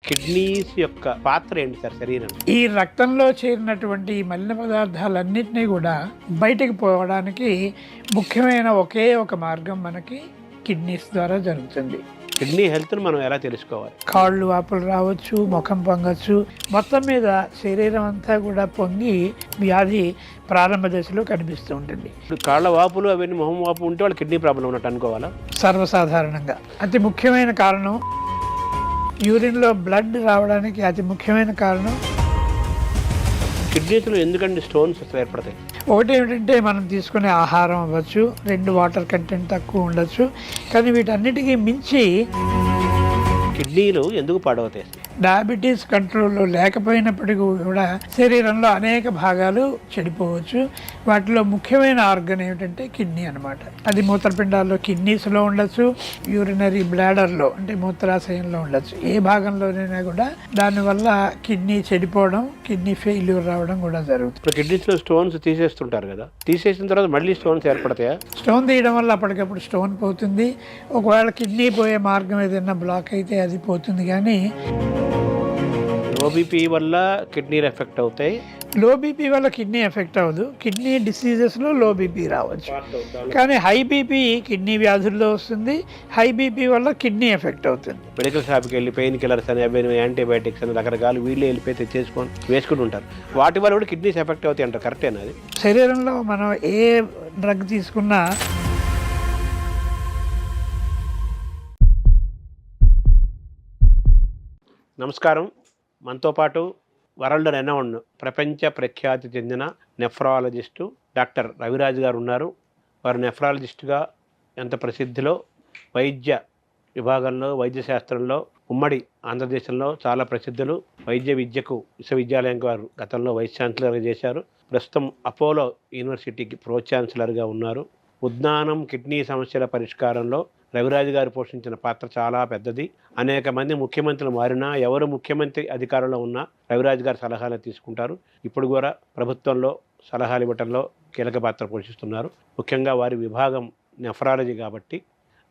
Kidneys యొక్క పాత్ర ఏంటి సార్ శరీరం? ఈ రక్తంలో చేరినటువంటి మలిన పదార్థాలన్నింటినీ కూడా బయటికి పోవడానికి ముఖ్యమైన ఒకే ఒక మార్గం మనకి కిడ్నీస్ ద్వారా జరుగుతుంది. కిడ్నీ హెల్త్ను మనం ఎలా తెలుసుకోవాలి? కాళ్ళు వాపులు రావచ్చు, ముఖం పొంగచ్చు, మొత్తం మీద శరీరం అంతా కూడా పొంగి వ్యాధి ప్రారంభ దశలో కనిపిస్తూ ఉంటుంది. ఇప్పుడు కాళ్ళ వాపులు అవన్నీ మొహం వాపు ఉంటే వాళ్ళు కిడ్నీ ప్రాబ్లం ఉన్నట్టు అనుకోవాలా? సర్వసాధారణంగా అతి ముఖ్యమైన కారణం యూరిన్లో బ్లడ్ రావడానికి అతి ముఖ్యమైన కారణం కిడ్నీస్లో ఎందుకంటే స్టోన్స్ అసలు ఏర్పడతాయి? ఒకటి ఏమిటంటే మనం తీసుకునే ఆహారం అవ్వచ్చు, 2 వాటర్ కంటెంట్ తక్కువ ఉండొచ్చు, కానీ వీటన్నిటికీ మించి కిడ్నీలు ఎందుకు పాడవుతాయి? డయాబెటీస్ కంట్రోల్లో లేకపోయినప్పటికీ కూడా శరీరంలో అనేక భాగాలు చెడిపోవచ్చు. వాటిలో ముఖ్యమైన ఆర్గన్ ఏమిటంటే కిడ్నీ అన్నమాట. అది మూత్రపిండాల్లో కిడ్నీస్లో ఉండొచ్చు, యూరినరీ బ్లాడర్లో అంటే మూత్రాశయంలో ఉండొచ్చు. ఏ భాగంలోనైనా కూడా దానివల్ల కిడ్నీ చెడిపోవడం, కిడ్నీ ఫెయిల్యూర్ రావడం కూడా జరుగుతుంది. ఇప్పుడు కిడ్నీస్లో స్టోన్స్ తీసేస్తుంటారు కదా, తీసేసిన తర్వాత మళ్ళీ స్టోన్స్ ఏర్పడతాయా? స్టోన్ తీయడం వల్ల అప్పటికప్పుడు స్టోన్ పోతుంది. ఒకవేళ కిడ్నీ పోయే మార్గం ఏదైనా బ్లాక్ అయితే అది పోతుంది. కానీ లో బీపీ వల్ల కిడ్నీలు ఎఫెక్ట్ అవుతాయి. లో బీపీ వల్ల కిడ్నీ ఎఫెక్ట్ అవ్వదు. కిడ్నీ డిసీజెస్లో లో బీపీ రావచ్చు, కానీ హై బీపీ కిడ్నీ వ్యాధుల్లో వస్తుంది. హై బీపీ వల్ల కిడ్నీ ఎఫెక్ట్ అవుతుంది. మెడికల్ షాప్కి వెళ్ళి పెయిన్ కిల్లర్స్ అని, అవి యాంటీబయాటిక్స్ అని రకరకాలు వీళ్ళు వెళ్ళిపోయి తెచ్చేసుకొని వేసుకుని ఉంటారు. వాటి వల్ల కూడా కిడ్నీస్ ఎఫెక్ట్ అవుతాయి అంటారు. కరెక్టేనా అది? శరీరంలో మనం ఏ డ్రగ్ తీసుకున్నా నమస్కారం. మనతో పాటు వరల్డ్ రెనౌండ్ ప్రపంచ ప్రఖ్యాతి చెందిన నెఫ్రాలజిస్టు డాక్టర్ రవిరాజు గారు ఉన్నారు. వారు నెఫ్రాలజిస్టుగా ఎంత ప్రసిద్ధిలో వైద్య విభాగంలో, వైద్య శాస్త్రంలో ఉమ్మడి ఆంధ్రదేశంలో చాలా ప్రసిద్ధులు. వైద్య విద్యకు విశ్వవిద్యాలయం వారు గతంలో వైస్ ఛాన్సలర్గా చేశారు. ప్రస్తుతం అపోలో యూనివర్సిటీకి ప్రో ఛాన్సలర్గా ఉన్నారు. ఉద్దానం కిడ్నీ సమస్యల పరిష్కారంలో రవిరాజు గారు పోషించిన పాత్ర చాలా పెద్దది. అనేక మంది ముఖ్యమంత్రులు మారినా, ఎవరు ముఖ్యమంత్రి అధికారంలో ఉన్నా రవిరాజు గారి సలహాలు తీసుకుంటారు. ఇప్పుడు కూడా ప్రభుత్వంలో సలహాలు ఇవ్వటంలో కీలక పాత్ర పోషిస్తున్నారు. ముఖ్యంగా వారి విభాగం నెఫ్రాలజీ కాబట్టి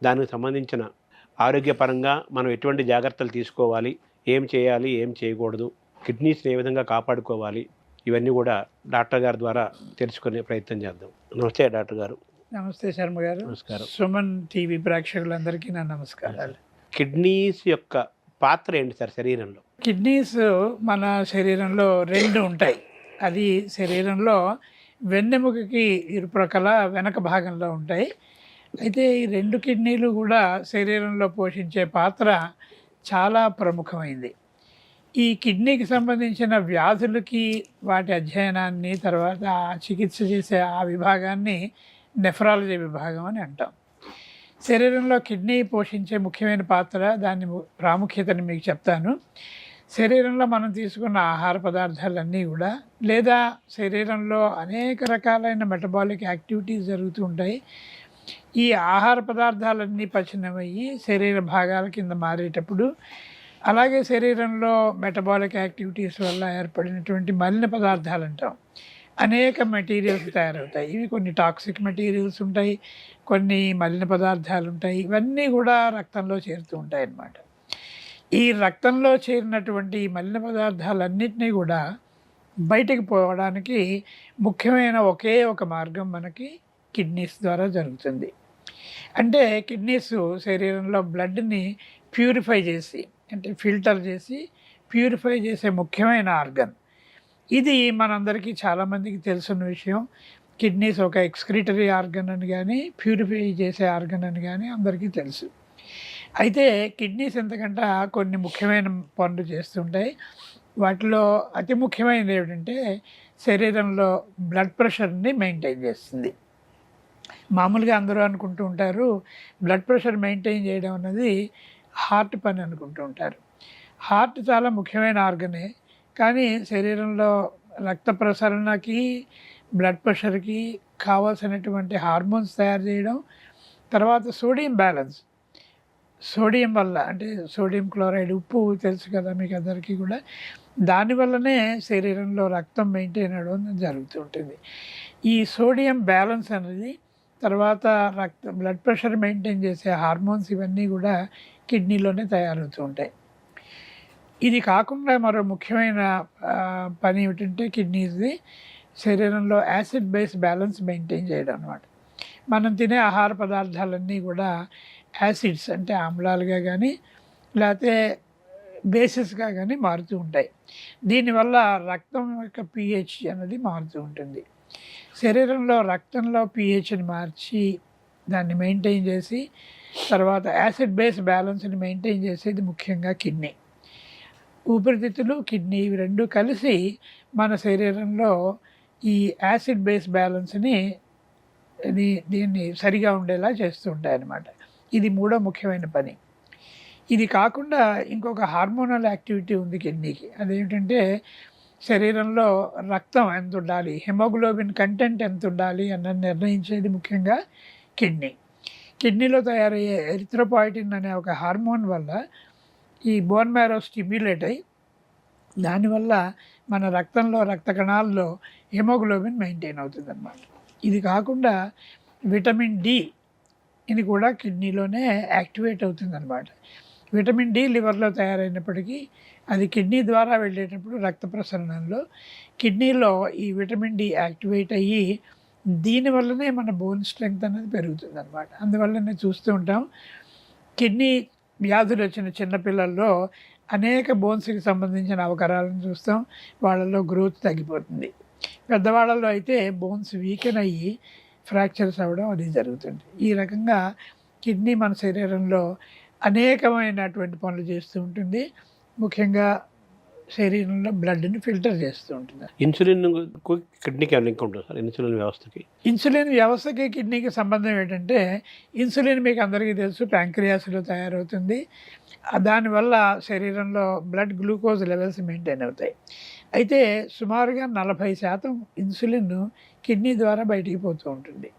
దానికి సంబంధించిన ఆరోగ్యపరంగా మనం ఎటువంటి జాగ్రత్తలు తీసుకోవాలి, ఏం చేయాలి, ఏం చేయకూడదు, కిడ్నీస్ని ఏ విధంగా కాపాడుకోవాలి, ఇవన్నీ కూడా డాక్టర్ గారి ద్వారా తెలుసుకునే ప్రయత్నం చేద్దాం. నమస్తే డాక్టర్ గారు. నమస్తే శర్మ గారు. నమస్కారం. సుమన్ టీవీ ప్రేక్షకులందరికీ నా నమస్కారాలు. కిడ్నీస్ యొక్క పాత్ర ఏంటి సార్ శరీరంలో? కిడ్నీస్ మన శరీరంలో 2 ఉంటాయి. అది శరీరంలో వెన్నెముకకి ఇరుప్రక్కల వెనక భాగంలో ఉంటాయి. అయితే ఈ 2 కిడ్నీలు కూడా శరీరంలో పోషించే పాత్ర చాలా ప్రముఖమైంది. ఈ కిడ్నీకి సంబంధించిన వ్యాధులకి వాటి అధ్యయనాన్ని, తర్వాత చికిత్స చేసే ఆ విభాగాన్ని నెఫ్రాలజీ విభాగం అని అంటాం. శరీరంలో కిడ్నీ పోషించే ముఖ్యమైన పాత్ర, దాని ప్రాముఖ్యతని మీకు చెప్తాను. శరీరంలో మనం తీసుకున్న ఆహార పదార్థాలన్నీ కూడా, లేదా శరీరంలో అనేక రకాలైన మెటబాలిక్ యాక్టివిటీస్ జరుగుతూ ఉంటాయి. ఈ ఆహార పదార్థాలన్నీ పచనమయ్యి శరీర భాగాల కింద మారేటప్పుడు, అలాగే శరీరంలో మెటబాలిక్ యాక్టివిటీస్ వల్ల ఏర్పడినటువంటి మలిన పదార్థాలు అంటాం, అనేక మెటీరియల్స్ తయారవుతాయి. ఇవి కొన్ని టాక్సిక్ మెటీరియల్స్ ఉంటాయి, కొన్ని మలిన పదార్థాలు ఉంటాయి. ఇవన్నీ కూడా రక్తంలో చేరుతూ ఉంటాయి అన్నమాట. ఈ రక్తంలో చేరినటువంటి మలిన పదార్థాలన్నింటినీ కూడా బయటికి పోవడానికి ముఖ్యమైన ఒకే ఒక మార్గం మనకి కిడ్నీస్ ద్వారా జరుగుతుంది. అంటే కిడ్నీస్ శరీరంలో బ్లడ్ని ప్యూరిఫై చేసి, అంటే ఫిల్టర్ చేసి ప్యూరిఫై చేసే ముఖ్యమైన ఆర్గన్. ఇది మనందరికీ చాలామందికి తెలుసున్న విషయం. కిడ్నీస్ ఒక ఎక్స్క్రీటరీ ఆర్గన్ అని కానీ, ప్యూరిఫై చేసే ఆర్గన్ అని కానీ అందరికీ తెలుసు. అయితే కిడ్నీస్ ఎంతకంటే కొన్ని ముఖ్యమైన పనులు చేస్తుంటాయి. వాటిలో అతి ముఖ్యమైనది ఏమిటంటే శరీరంలో బ్లడ్ ప్రెషర్ని మెయింటైన్ చేస్తుంది. మామూలుగా అందరూ అనుకుంటూ ఉంటారు బ్లడ్ ప్రెషర్ మెయింటైన్ చేయడం అన్నది హార్ట్ పని అనుకుంటూ ఉంటారు. హార్ట్ చాలా ముఖ్యమైన ఆర్గనే, కానీ శరీరంలో రక్త ప్రసరణకి, బ్లడ్ ప్రెషర్కి కావాల్సినటువంటి హార్మోన్స్ తయారు చేయడం, తర్వాత సోడియం బ్యాలెన్స్, సోడియం వల్ల అంటే సోడియం క్లోరైడ్, ఉప్పు తెలుసు కదా మీకు అందరికీ కూడా, దానివల్లనే శరీరంలో రక్తం మెయింటైన్ అవ్వడం జరుగుతూ ఉంటుంది. ఈ సోడియం బ్యాలెన్స్ అనేది, తర్వాత బ్లడ్ ప్రెషర్ మెయింటైన్ చేసే హార్మోన్స్, ఇవన్నీ కూడా కిడ్నీలోనే తయారవుతూ ఉంటాయి. ఇది కాకుండా మరో ముఖ్యమైన పని ఏమిటంటే కిడ్నీస్ది శరీరంలో యాసిడ్ బేస్ బ్యాలెన్స్ మెయింటైన్ చేయడం అనమాట. మనం తినే ఆహార పదార్థాలన్నీ కూడా యాసిడ్స్ అంటే ఆమ్లాలుగా కానీ లేకపోతే బేసిస్గా కానీ మారుతూ ఉంటాయి. దీనివల్ల రక్తం యొక్క pH అనేది మారుతూ ఉంటుంది. శరీరంలో రక్తంలో pHని మార్చి దాన్ని మెయింటైన్ చేసి తర్వాత యాసిడ్ బేస్ బ్యాలెన్స్ని మెయింటైన్ చేసేది ముఖ్యంగా కిడ్నీ. ఊపిరితిత్తులు కిడ్నీ ఇవి రెండు కలిసి మన శరీరంలో ఈ యాసిడ్ బేస్ బ్యాలెన్స్ని దీన్ని సరిగా ఉండేలా చేస్తూ ఉంటాయన్నమాట. ఇది మూడో ముఖ్యమైన పని. ఇది కాకుండా ఇంకొక హార్మోనల్ యాక్టివిటీ ఉంది కిడ్నీకి. అదేమిటంటే శరీరంలో రక్తం ఎంత ఉండాలి, హెమోగ్లోబిన్ కంటెంట్ ఎంత ఉండాలి అన్నది నిర్ణయించేది ముఖ్యంగా కిడ్నీ. కిడ్నీలో తయారయ్యే ఎరిథ్రోపాయిటిన్ అనే ఒక హార్మోన్ వల్ల ఈ బోన్ మ్యారో స్టిమ్యులేట్ అయ్యి దానివల్ల మన రక్తంలో రక్త కణాల్లో హెమోగ్లోబిన్ మెయింటైన్ అవుతుంది అన్నమాట. ఇది కాకుండా విటమిన్ డి ఇది కూడా కిడ్నీలోనే యాక్టివేట్ అవుతుంది అన్నమాట. విటమిన్ డి లివర్లో తయారైనప్పటికీ అది కిడ్నీ ద్వారా వెళ్ళేటప్పుడు రక్త ప్రసరణలో కిడ్నీలో ఈ విటమిన్ డి యాక్టివేట్ అయ్యి దీనివల్లనే మన బోన్ స్ట్రెంగ్త్ అనేది పెరుగుతుంది అనమాట. అందువల్లనే చూస్తూ ఉంటాం కిడ్నీ వ్యాధులు వచ్చిన చిన్నపిల్లల్లో అనేక బోన్స్కి సంబంధించిన అవకరాలను చూస్తాం. వాళ్ళలో గ్రోత్ తగ్గిపోతుంది. పెద్దవాళ్ళలో అయితే బోన్స్ వీకెన్ అయ్యి ఫ్రాక్చర్స్ అవ్వడం అది జరుగుతుంది. ఈ రకంగా కిడ్నీ మన శరీరంలో అనేకమైనటువంటి పనులు చేస్తూ ఉంటుంది. ముఖ్యంగా శరీరంలో బ్లడ్ని ఫిల్టర్ చేస్తూ ఉంటుంది. ఇన్సులిన్ కిడ్నీకి లింక్ ఉంటుంది సార్. ఇన్సులిన్ వ్యవస్థకి కిడ్నీకి సంబంధం ఏంటంటే ఇన్సులిన్ మీకు అందరికీ తెలుసు ప్యాంక్రియాస్లో తయారవుతుంది. దానివల్ల శరీరంలో బ్లడ్ గ్లూకోజ్ లెవెల్స్ మెయింటైన్ అవుతాయి. అయితే సుమారుగా 40% ఇన్సులిన్ కిడ్నీ ద్వారా బయటికి పోతూ ఉంటుంది.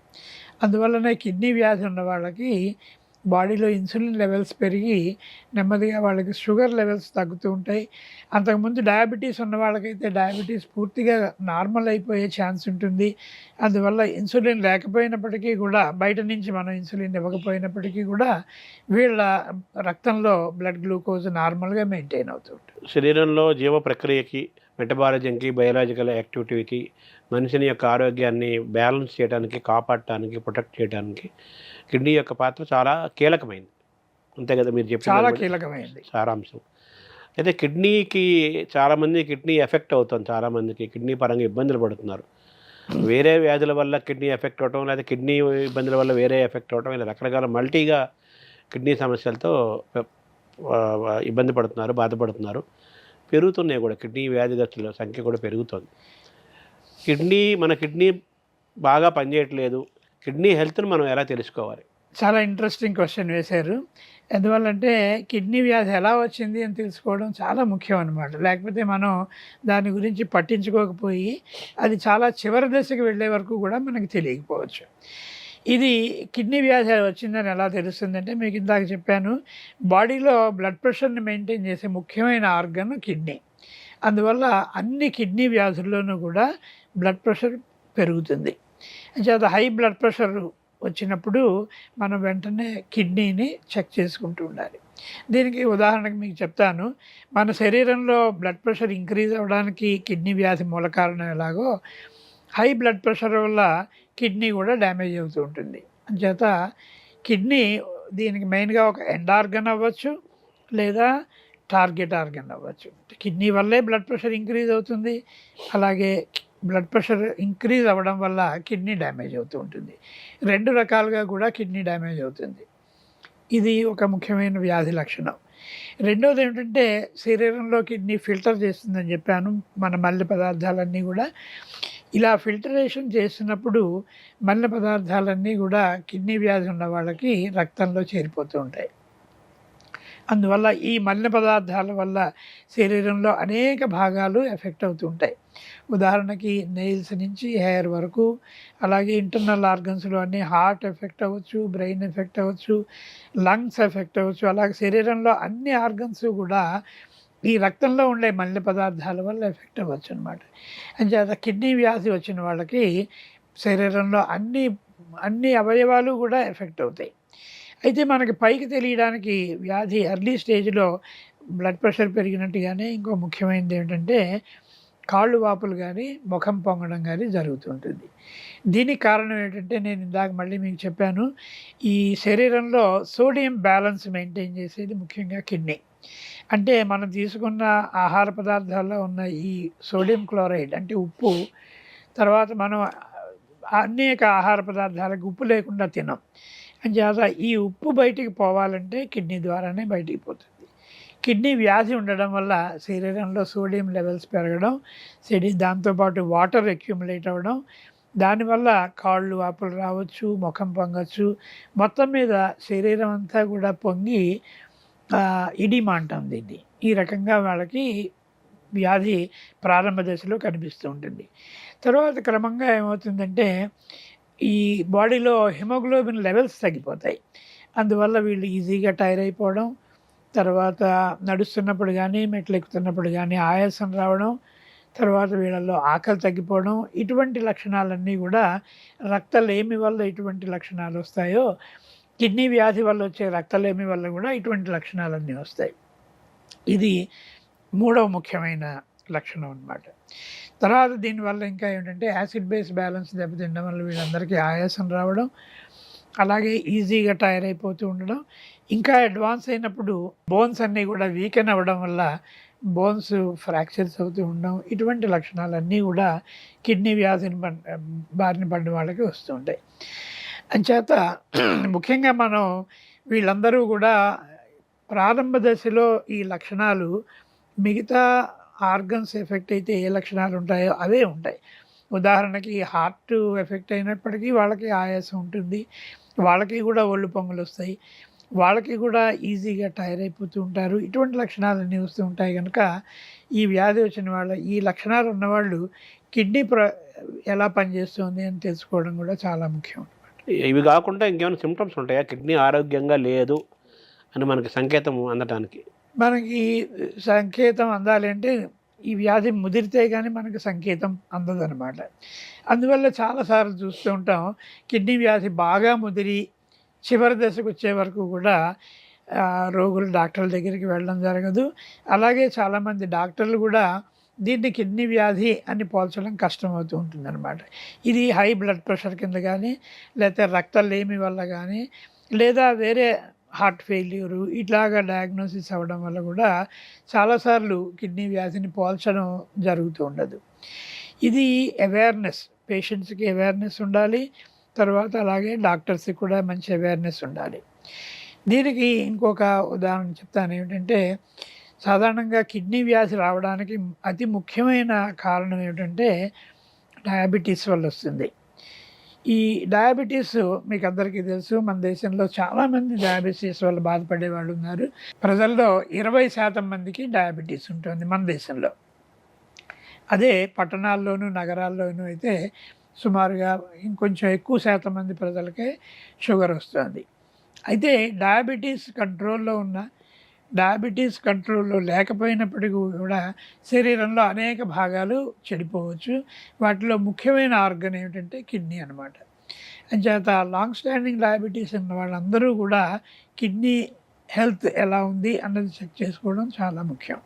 అందువల్లనే కిడ్నీ వ్యాధి ఉన్న వాళ్ళకి బాడీలో ఇన్సులిన్ లెవెల్స్ పెరిగి నెమ్మదిగా వాళ్ళకి షుగర్ లెవెల్స్ తగ్గుతూ ఉంటాయి. అంతకుముందు డయాబెటీస్ ఉన్న వాళ్ళకైతే డయాబెటీస్ పూర్తిగా నార్మల్ అయిపోయే ఛాన్స్ ఉంటుంది. అందువల్ల ఇన్సులిన్ లేకపోయినప్పటికీ కూడా బయట నుంచి మనం ఇన్సులిన్ ఇవ్వకపోయినప్పటికీ కూడా వీళ్ళ రక్తంలో బ్లడ్ గ్లూకోజ్ నార్మల్గా మెయింటైన్ అవుతూ ఉంటుంది. శరీరంలో జీవ ప్రక్రియకి, మెటబాలిజంకి, బయలాజికల్ యాక్టివిటీకి, మనిషిని యొక్క ఆరోగ్యాన్ని బ్యాలెన్స్ చేయడానికి, కాపాడటానికి, ప్రొటెక్ట్ చేయడానికి కిడ్నీ యొక్క పాత్ర చాలా కీలకమైంది. అంతే కదా మీరు చెప్పిన చాలా కీలకమైంది సారాంశం. అయితే కిడ్నీకి చాలామంది కిడ్నీ ఎఫెక్ట్ అవుతుంది. చాలామందికి కిడ్నీ పరంగా ఇబ్బందులు పడుతున్నారు. వేరే వ్యాధుల వల్ల కిడ్నీ ఎఫెక్ట్ అవటం, లేదా కిడ్నీ ఇబ్బందుల వల్ల వేరే ఎఫెక్ట్ అవటం, ఇలా రకరకాల మల్టీగా కిడ్నీ సమస్యలతో ఇబ్బంది పడుతున్నారు, బాధపడుతున్నారు. పెరుగుతున్నాయి కూడా కిడ్నీ వ్యాధిగ్రస్తుల సంఖ్య కూడా పెరుగుతుంది. మన కిడ్నీ బాగా పనిచేయట్లేదు. కిడ్నీ హెల్త్ను మనం ఎలా తెలుసుకోవాలి? చాలా ఇంట్రెస్టింగ్ క్వశ్చన్ వేశారు. ఎందువల్లంటే కిడ్నీ వ్యాధి ఎలా వచ్చింది అని తెలుసుకోవడం చాలా ముఖ్యం అన్నమాట. లేకపోతే మనం దాని గురించి పట్టించుకోకపోయి అది చాలా చివరి దశకు వెళ్ళే వరకు కూడా మనకి తెలియకపోవచ్చు. ఇది కిడ్నీ వ్యాధి వచ్చిందని ఎలా తెలుస్తుందంటే మీకు ఇందాక చెప్పాను, బాడీలో బ్లడ్ ప్రెషర్ని మెయింటైన్ చేసే ముఖ్యమైన ఆర్గన్ కిడ్నీ. అందువల్ల అన్ని కిడ్నీ వ్యాధుల్లోనూ కూడా బ్లడ్ ప్రెషర్ పెరుగుతుంది. అంచేత హై బ్లడ్ ప్రెషర్ వచ్చినప్పుడు మనం వెంటనే కిడ్నీని చెక్ చేసుకుంటూ ఉండాలి. దీనికి ఉదాహరణకు మీకు చెప్తాను. మన శరీరంలో బ్లడ్ ప్రెషర్ ఇంక్రీజ్ అవ్వడానికి కిడ్నీ వ్యాధి మూల కారణం ఎలాగో హై బ్లడ్ ప్రెషర్ వల్ల కిడ్నీ కూడా డ్యామేజ్ అవుతూ ఉంటుంది. అంచేత కిడ్నీ దీనికి మెయిన్గా ఒక ఎండ్ ఆర్గన్ అవ్వచ్చు లేదా టార్గెట్ ఆర్గన్ అవ్వచ్చు. కిడ్నీ వల్లే బ్లడ్ ప్రెషర్ ఇంక్రీజ్ అవుతుంది. అలాగే బ్లడ్ ప్రెషర్ ఇంక్రీజ్ అవ్వడం వల్ల కిడ్నీ డ్యామేజ్ అవుతూ ఉంటుంది. రెండు రకాలుగా కూడా కిడ్నీ డ్యామేజ్ అవుతుంది. ఇది ఒక ముఖ్యమైన వ్యాధి లక్షణం. రెండోది ఏమిటంటే శరీరంలో కిడ్నీ ఫిల్టర్ చేస్తుందని చెప్పాను. మన మలిన పదార్థాలన్నీ కూడా ఇలా ఫిల్టరేషన్ చేసినప్పుడు మలిన పదార్థాలన్నీ కూడా కిడ్నీ వ్యాధి ఉన్న వాళ్ళకి రక్తంలో చేరిపోతూ ఉంటాయి. అందువల్ల ఈ మలిన పదార్థాల వల్ల శరీరంలో అనేక భాగాలు ఎఫెక్ట్ అవుతూ ఉంటాయి. ఉదాహరణకి నెయిల్స్ నుంచి హెయిర్ వరకు, అలాగే ఇంటర్నల్ ఆర్గన్స్లో అన్నీ హార్ట్ ఎఫెక్ట్ అవ్వచ్చు, బ్రెయిన్ ఎఫెక్ట్ అవ్వచ్చు, లంగ్స్ ఎఫెక్ట్ అవ్వచ్చు. అలాగే శరీరంలో అన్ని ఆర్గన్స్ కూడా ఈ రక్తంలో ఉండే మలిన పదార్థాల వల్ల ఎఫెక్ట్ అవ్వచ్చు అనమాట. అంచేత కిడ్నీ వ్యాధి వచ్చిన వాళ్ళకి శరీరంలో అన్ని అవయవాలు కూడా ఎఫెక్ట్ అవుతాయి. అయితే మనకి పైకి తెలియడానికి వ్యాధి ఎర్లీ స్టేజ్లో బ్లడ్ ప్రెషర్ పెరిగినట్టుగానే ఇంకో ముఖ్యమైనది ఏమిటంటే కాళ్ళు వాపులు కానీ ముఖం పొంగడం కానీ జరుగుతుంటుంది. దీనికి కారణం ఏంటంటే నేను ఇందాక మళ్ళీ మీకు చెప్పాను, ఈ శరీరంలో సోడియం బ్యాలెన్స్ మెయింటైన్ చేసేది ముఖ్యంగా కిడ్నీ. అంటే మనం తీసుకున్న ఆహార పదార్థాల్లో ఉన్న ఈ సోడియం క్లోరైడ్ అంటే ఉప్పు, తర్వాత మనం అనేక ఆహార పదార్థాలకు ఉప్పు లేకుండా తినం. అంచేత ఈ ఉప్పు బయటికి పోవాలంటే కిడ్నీ ద్వారానే బయటికి పోతుంది. కిడ్నీ వ్యాధి ఉండడం వల్ల శరీరంలో సోడియం లెవెల్స్ పెరగడం, దాంతోపాటు వాటర్ అక్యుములేట్ అవ్వడం, దానివల్ల కాళ్ళు వాపులు రావచ్చు, ముఖం పొంగచ్చు, మొత్తం మీద శరీరం అంతా కూడా పొంగి ఇడిమా అంటాం దీన్ని. ఈ రకంగా వాళ్ళకి వ్యాధి ప్రారంభ దశలో కనిపిస్తూ ఉంటుంది. తర్వాత క్రమంగా ఏమవుతుందంటే ఈ బాడీలో హిమోగ్లోబిన్ లెవెల్స్ తగ్గిపోతాయి. అందువల్ల వీళ్ళు ఈజీగా టైర్ అయిపోవడం, తర్వాత నడుస్తున్నప్పుడు కానీ మెట్లు ఎక్కుతున్నప్పుడు కానీ ఆయాసం రావడం, తర్వాత వీళ్ళల్లో ఆకలి తగ్గిపోవడం, ఇటువంటి లక్షణాలన్నీ కూడా రక్తలేమి వల్ల ఇటువంటి లక్షణాలు వస్తాయో, కిడ్నీ వ్యాధి వల్ల వచ్చే రక్తలేమి వల్ల కూడా ఇటువంటి లక్షణాలన్నీ వస్తాయి. ఇది మూడవ ముఖ్యమైన లక్షణం అన్నమాట. తర్వాత దీనివల్ల ఇంకా ఏంటంటే యాసిడ్ బేస్ బ్యాలెన్స్ దెబ్బతినడం వల్ల వీళ్ళందరికీ ఆయాసం రావడం, అలాగే ఈజీగా టైర్ అయిపోతూ ఉండడం, ఇంకా అడ్వాన్స్ అయినప్పుడు బోన్స్ అన్నీ కూడా వీకెన్ అవ్వడం వల్ల బోన్స్ ఫ్రాక్చర్స్ అవుతూ ఉండడం, ఇటువంటి లక్షణాలన్నీ కూడా కిడ్నీ వ్యాధిని బారిన పడిన వాళ్ళకి వస్తూ ఉంటాయి. అంచేత ముఖ్యంగా మనం వీళ్ళందరూ కూడా ప్రారంభ దశలో ఈ లక్షణాలు మిగతా ఆర్గన్స్ ఎఫెక్ట్ అయితే ఏ లక్షణాలు ఉంటాయో అవే ఉంటాయి. ఉదాహరణకి హార్ట్ ఎఫెక్ట్ అయినప్పటికీ వాళ్ళకి ఆయాసం ఉంటుంది, వాళ్ళకి కూడా ఒళ్ళు పొంగులు వస్తాయి, వాళ్ళకి కూడా ఈజీగా టైర్ అయిపోతూ ఉంటారు. ఇటువంటి లక్షణాలన్నీ వస్తూ ఉంటాయి కనుక ఈ వ్యాధి వచ్చిన వాళ్ళ ఈ లక్షణాలు ఉన్నవాళ్ళు కిడ్నీ ఎలా పనిచేస్తుంది అని తెలుసుకోవడం కూడా చాలా ముఖ్యం. ఇవి కాకుండా ఇంకేమైనా సిమ్టమ్స్ ఉంటాయా కిడ్నీ ఆరోగ్యంగా లేదు అని మనకి సంకేతం అందటానికి? మనకి సంకేతం అందాలి అంటే ఈ వ్యాధి ముదిరితే కానీ మనకి సంకేతం అందదనమాట. అందువల్ల చాలాసార్లు చూస్తూ ఉంటాం కిడ్నీ వ్యాధి బాగా ముదిరి చివరి దశకు వచ్చే వరకు కూడా రోగులు డాక్టర్ల దగ్గరికి వెళ్ళడం జరగదు. అలాగే చాలామంది డాక్టర్లు కూడా దీన్ని కిడ్నీ వ్యాధి అని పోల్చడం కష్టమవుతూ ఉంటుందన్నమాట. ఇది హై బ్లడ్ ప్రెషర్ కింద కానీ, లేకపోతే రక్తలేమి వల్ల కానీ, లేదా వేరే హార్ట్ ఫెయిల్యూరు ఇట్లాగా డయాగ్నోసిస్ అవ్వడం వల్ల కూడా చాలాసార్లు కిడ్నీ వ్యాధిని పోల్చడం జరుగుతూ ఉండదు. ఇది అవేర్నెస్, పేషెంట్స్కి అవేర్నెస్ ఉండాలి, తర్వాత అలాగే డాక్టర్స్కి కూడా మంచి అవేర్నెస్ ఉండాలి. దీనికి ఇంకొక ఉదాహరణ చెప్తాను. ఏమిటంటే సాధారణంగా కిడ్నీ వ్యాధి రావడానికి అతి ముఖ్యమైన కారణం ఏమిటంటే డయాబెటీస్ వల్ల వస్తుంది. ఈ డయాబెటీస్ మీకు అందరికీ తెలుసు, మన దేశంలో చాలామంది డయాబెటీస్ వల్ల బాధపడే వాళ్ళు ఉన్నారు. ప్రజల్లో 20% మందికి డయాబెటీస్ ఉంటుంది మన దేశంలో. అదే పట్టణాల్లోనూ నగరాల్లోనూ అయితే సుమారుగా ఇంకొంచెం ఎక్కువ శాతం మంది ప్రజలకే షుగర్ వస్తుంది. అయితే డయాబెటీస్ కంట్రోల్లో లేకపోయినప్పటికీ కూడా శరీరంలో అనేక భాగాలు చెడిపోవచ్చు. వాటిలో ముఖ్యమైన ఆర్గన్ ఏమిటంటే కిడ్నీ అనమాట. అంచేత లాంగ్ స్టాండింగ్ డయాబెటీస్ ఉన్న వాళ్ళందరూ కూడా కిడ్నీ హెల్త్ ఎలా ఉంది అన్నది చెక్ చేసుకోవడం చాలా ముఖ్యం.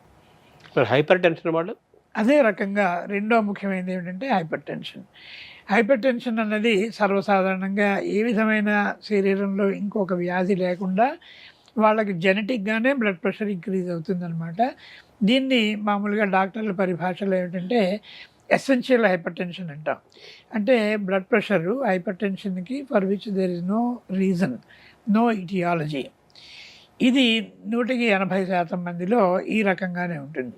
హైపర్ టెన్షన్ వాళ్ళు అదే రకంగా రెండో ముఖ్యమైనది ఏమిటంటే హైపర్ టెన్షన్ అన్నది సర్వసాధారణంగా ఏ విధమైన శరీరంలో ఇంకొక వ్యాధి లేకుండా వాళ్ళకి జెనెటిక్గానే బ్లడ్ ప్రెషర్ ఇంక్రీజ్ అవుతుందన్నమాట. దీన్ని మామూలుగా డాక్టర్ల పరిభాషలో ఏమిటంటే ఎసెన్షియల్ హైపర్ టెన్షన్ అంటాం. అంటే బ్లడ్ ప్రెషరు హైపర్ టెన్షన్కి for which there is no reason, no aetiology. ఇది 180% మందిలో ఈ రకంగానే ఉంటుంది.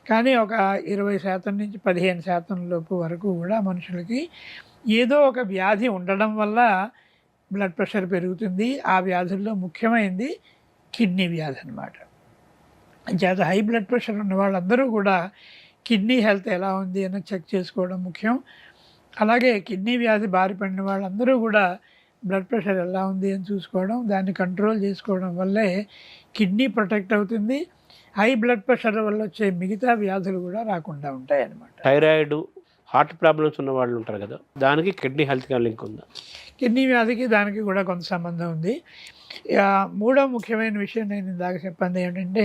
కానీ ఒక 20% నుంచి 15% లోపు వరకు కూడా మనుషులకి ఏదో ఒక వ్యాధి ఉండడం వల్ల బ్లడ్ ప్రెషర్ పెరుగుతుంది. ఆ వ్యాధుల్లో ముఖ్యమైనది కిడ్నీ వ్యాధి అన్నమాట. అంచేత హై బ్లడ్ ప్రెషర్ ఉన్న వాళ్ళందరూ కూడా కిడ్నీ హెల్త్ ఎలా ఉంది అని చెక్ చేసుకోవడం ముఖ్యం. అలాగే కిడ్నీ వ్యాధి బారిపడిన వాళ్ళందరూ కూడా బ్లడ్ ప్రెషర్ ఎలా ఉంది అని చూసుకోవడం, దాన్ని కంట్రోల్ చేసుకోవడం వల్లే కిడ్నీ ప్రొటెక్ట్ అవుతుంది. హై బ్లడ్ ప్రెషర్ వల్ల వచ్చే మిగతా వ్యాధులు కూడా రాకుండా ఉంటాయి అన్నమాట. థైరాయిడ్, హార్ట్ ప్రాబ్లమ్స్ ఉన్న వాళ్ళు ఉంటారు కదా, దానికి కిడ్నీ హెల్త్కి లింక్ ఉందా? కిడ్నీ వ్యాధికి దానికి కూడా కొంత సంబంధం ఉంది. మూడో ముఖ్యమైన విషయం నేను ఇందాక చెప్పండి ఏంటంటే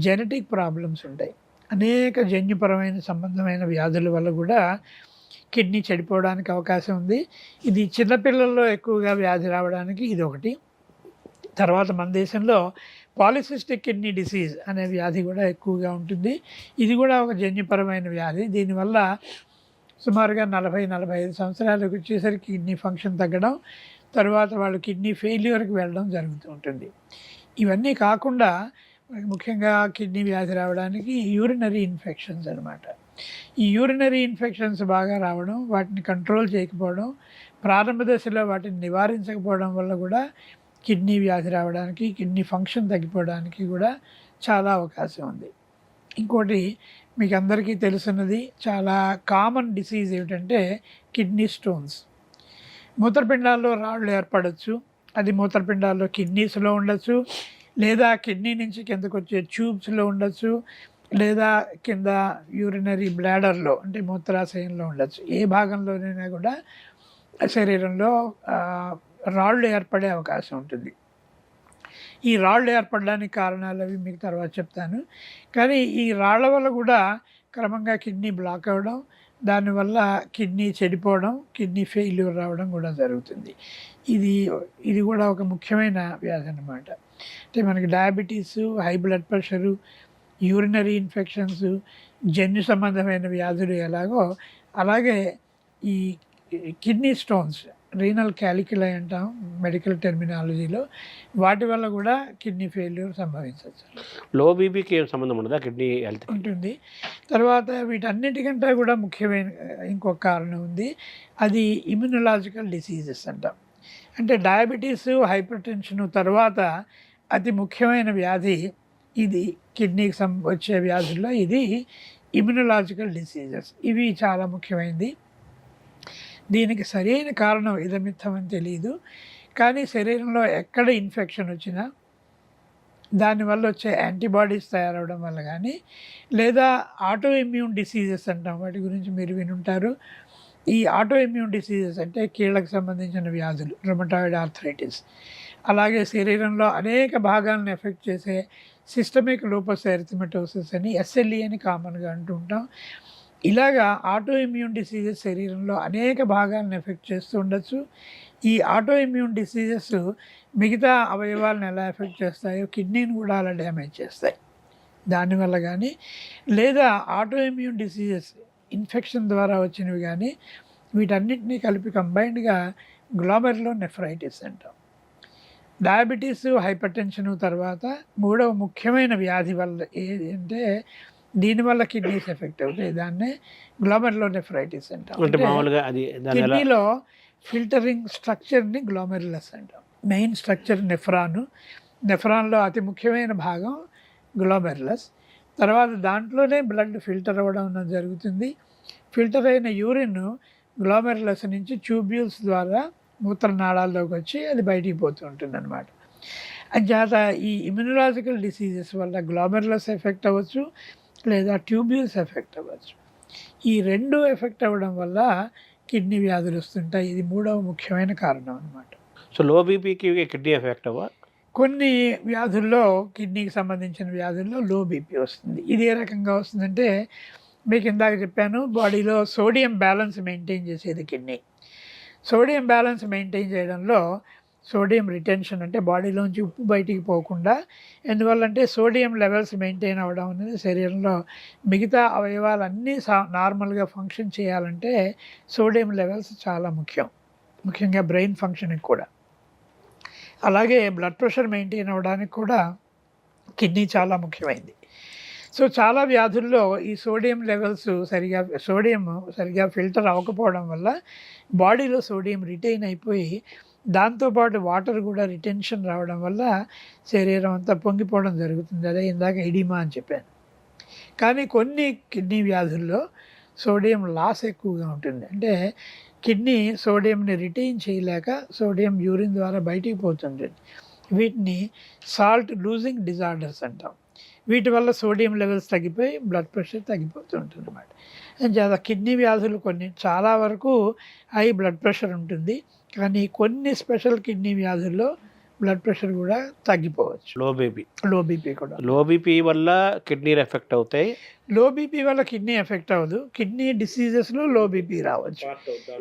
జెనెటిక్ ప్రాబ్లమ్స్ ఉంటాయి. అనేక జన్యుపరమైన సంబంధమైన వ్యాధుల వల్ల కూడా కిడ్నీ చెడిపోవడానికి అవకాశం ఉంది. ఇది చిన్నపిల్లల్లో ఎక్కువగా వ్యాధి రావడానికి ఇది ఒకటి. తర్వాత మన దేశంలో పాలిసిస్టిక్ కిడ్నీ డిసీజ్ అనే వ్యాధి కూడా ఎక్కువగా ఉంటుంది. ఇది కూడా ఒక జన్యుపరమైన వ్యాధి. దీనివల్ల సుమారుగా 40-45 సంవత్సరాలకు వచ్చేసరికి కిడ్నీ ఫంక్షన్ తగ్గడం, తర్వాత వాళ్ళు కిడ్నీ ఫెయిల్యూర్కి వెళ్ళడం జరుగుతూ ఉంటుంది. ఇవన్నీ కాకుండా ముఖ్యంగా కిడ్నీ వ్యాధి రావడానికి యూరినరీ ఇన్ఫెక్షన్స్ అనమాట. ఈ యూరినరీ ఇన్ఫెక్షన్స్ బాగా రావడం, వాటిని కంట్రోల్ చేయకపోవడం, ప్రారంభ దశలో వాటిని నివారించకపోవడం వల్ల కూడా కిడ్నీ వ్యాధి రావడానికి, కిడ్నీ ఫంక్షన్ తగ్గిపోవడానికి కూడా చాలా అవకాశం ఉంది. ఇంకోటి మీకు అందరికీ తెలుసున్నది, చాలా కామన్ డిసీజ్ ఏమిటంటే కిడ్నీ స్టోన్స్. మూత్రపిండాల్లో రాళ్ళు ఏర్పడవచ్చు. అది మూత్రపిండాల్లో కిడ్నీస్లో ఉండొచ్చు, లేదా కిడ్నీ నుంచి కిందకు వచ్చే ట్యూబ్స్లో ఉండొచ్చు, లేదా కింద యూరినరీ బ్లాడర్లో అంటే మూత్రాశయంలో ఉండొచ్చు. ఏ భాగంలోనైనా కూడా శరీరంలో రాళ్ళు ఏర్పడే అవకాశం ఉంటుంది. ఈ రాళ్ళు ఏర్పడడానికి కారణాలు అవి మీకు తర్వాత చెప్తాను. కానీ ఈ రాళ్ళ వల్ల కూడా క్రమంగా కిడ్నీ బ్లాక్ అవ్వడం, దానివల్ల కిడ్నీ చెడిపోవడం, కిడ్నీ ఫెయిల్యూర్ రావడం కూడా జరుగుతుంది. ఇది కూడా ఒక ముఖ్యమైన వ్యాధి అన్నమాట. అంటే మనకి diabetes, high blood pressure, urinary infections, జన్యు సంబంధమైన వ్యాధులు ఎలాగో అలాగే ఈ కిడ్నీ స్టోన్స్, రీనల్ క్యాలిక్యులై అంటాం మెడికల్ టెర్మినాలజీలో, వాటి వల్ల కూడా కిడ్నీ ఫెయిల్యూర్ సంభవించవచ్చు. లో బీపీకి ఏం సంబంధం ఉండదా కిడ్నీ హెల్త్ ఉంటుంది. తర్వాత వీటన్నిటికంటే కూడా ముఖ్యమైన ఇంకొక కారణం ఉంది. అది ఇమ్యునలాజికల్ డిసీజెస్ అంటాం. అంటే డయాబెటీసు, హైపర్ టెన్షన్ తర్వాత అతి ముఖ్యమైన వ్యాధి ఇది. కిడ్నీకి వచ్చే వ్యాధుల్లో ఇది ఇమ్యునలాజికల్ డిసీజెస్. ఇవి చాలా ముఖ్యమైనది. దీనికి సరైన కారణం ఇదమిత్తమని తెలియదు. కానీ శరీరంలో ఎక్కడ ఇన్ఫెక్షన్ వచ్చినా దానివల్ల వచ్చే యాంటీబాడీస్ తయారవడం వల్ల కానీ, లేదా ఆటో ఇమ్యూన్ డిసీజెస్ అంటాం, వాటి గురించి మీరు వినుంటారు. ఈ ఆటో ఇమ్యూన్ డిసీజెస్ అంటే కీళ్ళకు సంబంధించిన వ్యాధులు, రుమటాయిడ్ ఆర్థరైటిస్, అలాగే శరీరంలో అనేక భాగాలను ఎఫెక్ట్ చేసే సిస్టమిక్ లూపస్ ఎరిథమెటోసిస్ అని, SLE అని కామన్గా అంటూ ఉంటాం. ఇలాగా ఆటో ఇమ్యూన్ డిసీజెస్ శరీరంలో అనేక భాగాలను ఎఫెక్ట్ చేస్తూ ఉండొచ్చు. ఈ ఆటో ఇమ్యూన్ డిసీజెస్ మిగతా అవయవాలను ఎలా ఎఫెక్ట్ చేస్తాయో కిడ్నీని కూడా అలా డ్యామేజ్ చేస్తాయి. దానివల్ల కానీ, లేదా ఆటో ఇమ్యూన్ డిసీజెస్ ఇన్ఫెక్షన్ ద్వారా వచ్చినవి కానీ, వీటన్నిటినీ కలిపి కంబైన్డ్గా గ్లోమెరులోనెఫ్రైటిస్ అంటాం. డయాబెటీసు, హైపర్ టెన్షను తర్వాత మూడవ ముఖ్యమైన వ్యాధి వల్ల ఏది అంటే దీనివల్ల కిడ్నీస్ ఎఫెక్ట్ అవుతాయి. దాన్నే గ్లోమెరులోనెఫ్రైటిస్ అంటాం. అంటే మామూలుగా అది కిడ్నీలో ఫిల్టరింగ్ స్ట్రక్చర్ని గ్లోమెరులస్ అంటాం. మెయిన్ స్ట్రక్చర్ నెఫ్రాన్లో అతి ముఖ్యమైన భాగం గ్లోమెరులస్. తర్వాత దాంట్లోనే బ్లడ్ ఫిల్టర్ అవ్వడం జరుగుతుంది. ఫిల్టర్ అయిన యూరిన్ గ్లోమెరులస్ నుంచి ట్యూబ్యూల్స్ ద్వారా మూత్రనాళాల్లోకి వచ్చి అది బయటికి పోతూ ఉంటుంది అన్నమాట. అంచేత ఈ ఇమ్యునలాజికల్ డిసీజెస్ వల్ల గ్లోమెరులస్ ఎఫెక్ట్ అవ్వచ్చు, లేదా ట్యూబ్యూల్స్ ఎఫెక్ట్ అవ్వచ్చు. ఈ రెండు ఎఫెక్ట్ అవ్వడం వల్ల కిడ్నీ వ్యాధులు వస్తుంటాయి. ఇది మూడవ ముఖ్యమైన కారణం అన్నమాట. సో లో బీపీకి కిడ్నీ ఎఫెక్ట్ అవ్వ కొన్ని వ్యాధుల్లో, కిడ్నీకి సంబంధించిన వ్యాధుల్లో లో బీపీ వస్తుంది. ఇది ఏ రకంగా వస్తుందంటే, మీకు ఇందాక చెప్పాను, బాడీలో సోడియం బ్యాలెన్స్ మెయింటైన్ చేసేది కిడ్నీ. సోడియం బ్యాలెన్స్ మెయింటైన్ చేయడంలో సోడియం రిటెన్షన్ అంటే బాడీలోంచి ఉప్పు బయటికి పోకుండా, ఎందువల్లంటే సోడియం లెవెల్స్ మెయింటైన్ అవ్వడం అనేది శరీరంలో మిగతా అవయవాలన్నీ నార్మల్గా ఫంక్షన్ చేయాలంటే సోడియం లెవెల్స్ చాలా ముఖ్యం, ముఖ్యంగా బ్రెయిన్ ఫంక్షన్కి కూడా. అలాగే బ్లడ్ ప్రెషర్ మెయింటైన్ అవ్వడానికి కూడా కిడ్నీ చాలా ముఖ్యమైనది. సో చాలా వ్యాధుల్లో ఈ సోడియం లెవెల్స్ సరిగా ఫిల్టర్ అవ్వకపోవడం వల్ల బాడీలో సోడియం రిటైన్ అయిపోయి, దాంతోపాటు వాటర్ కూడా రిటెన్షన్ రావడం వల్ల శరీరం అంతా పొంగిపోవడం జరుగుతుంది. అదే ఇందాక ఎడిమా అని చెప్పాను. కానీ కొన్ని కిడ్నీ వ్యాధుల్లో సోడియం లాస్ ఎక్కువగా ఉంటుంది. అంటే కిడ్నీ సోడియంని రిటైన్ చేయలేక సోడియం యూరిన్ ద్వారా బయటికి పోతుంటుంది. వీటిని సాల్ట్ లూజింగ్ డిజార్డర్స్ అంటాం. వీటి వల్ల సోడియం లెవెల్స్ తగ్గిపోయి బ్లడ్ ప్రెషర్ తగ్గిపోతూ ఉంటుంది అన్నమాట. అంచేత కిడ్నీ వ్యాధులు కొన్ని చాలా వరకు హై బ్లడ్ ప్రెషర్ ఉంటుంది. కానీ కొన్ని స్పెషల్ కిడ్నీ వ్యాధుల్లో బ్లడ్ ప్రెషర్ కూడా తగ్గిపోవచ్చు. లో బీపీ లో బీపీ కూడా. లో బీపీ వల్ల కిడ్నీలు ఎఫెక్ట్ అవుతాయి. లో బీపీ వల్ల కిడ్నీ ఎఫెక్ట్ అవ్వదు. కిడ్నీ డిసీజెస్లో లో బీపీ రావచ్చు.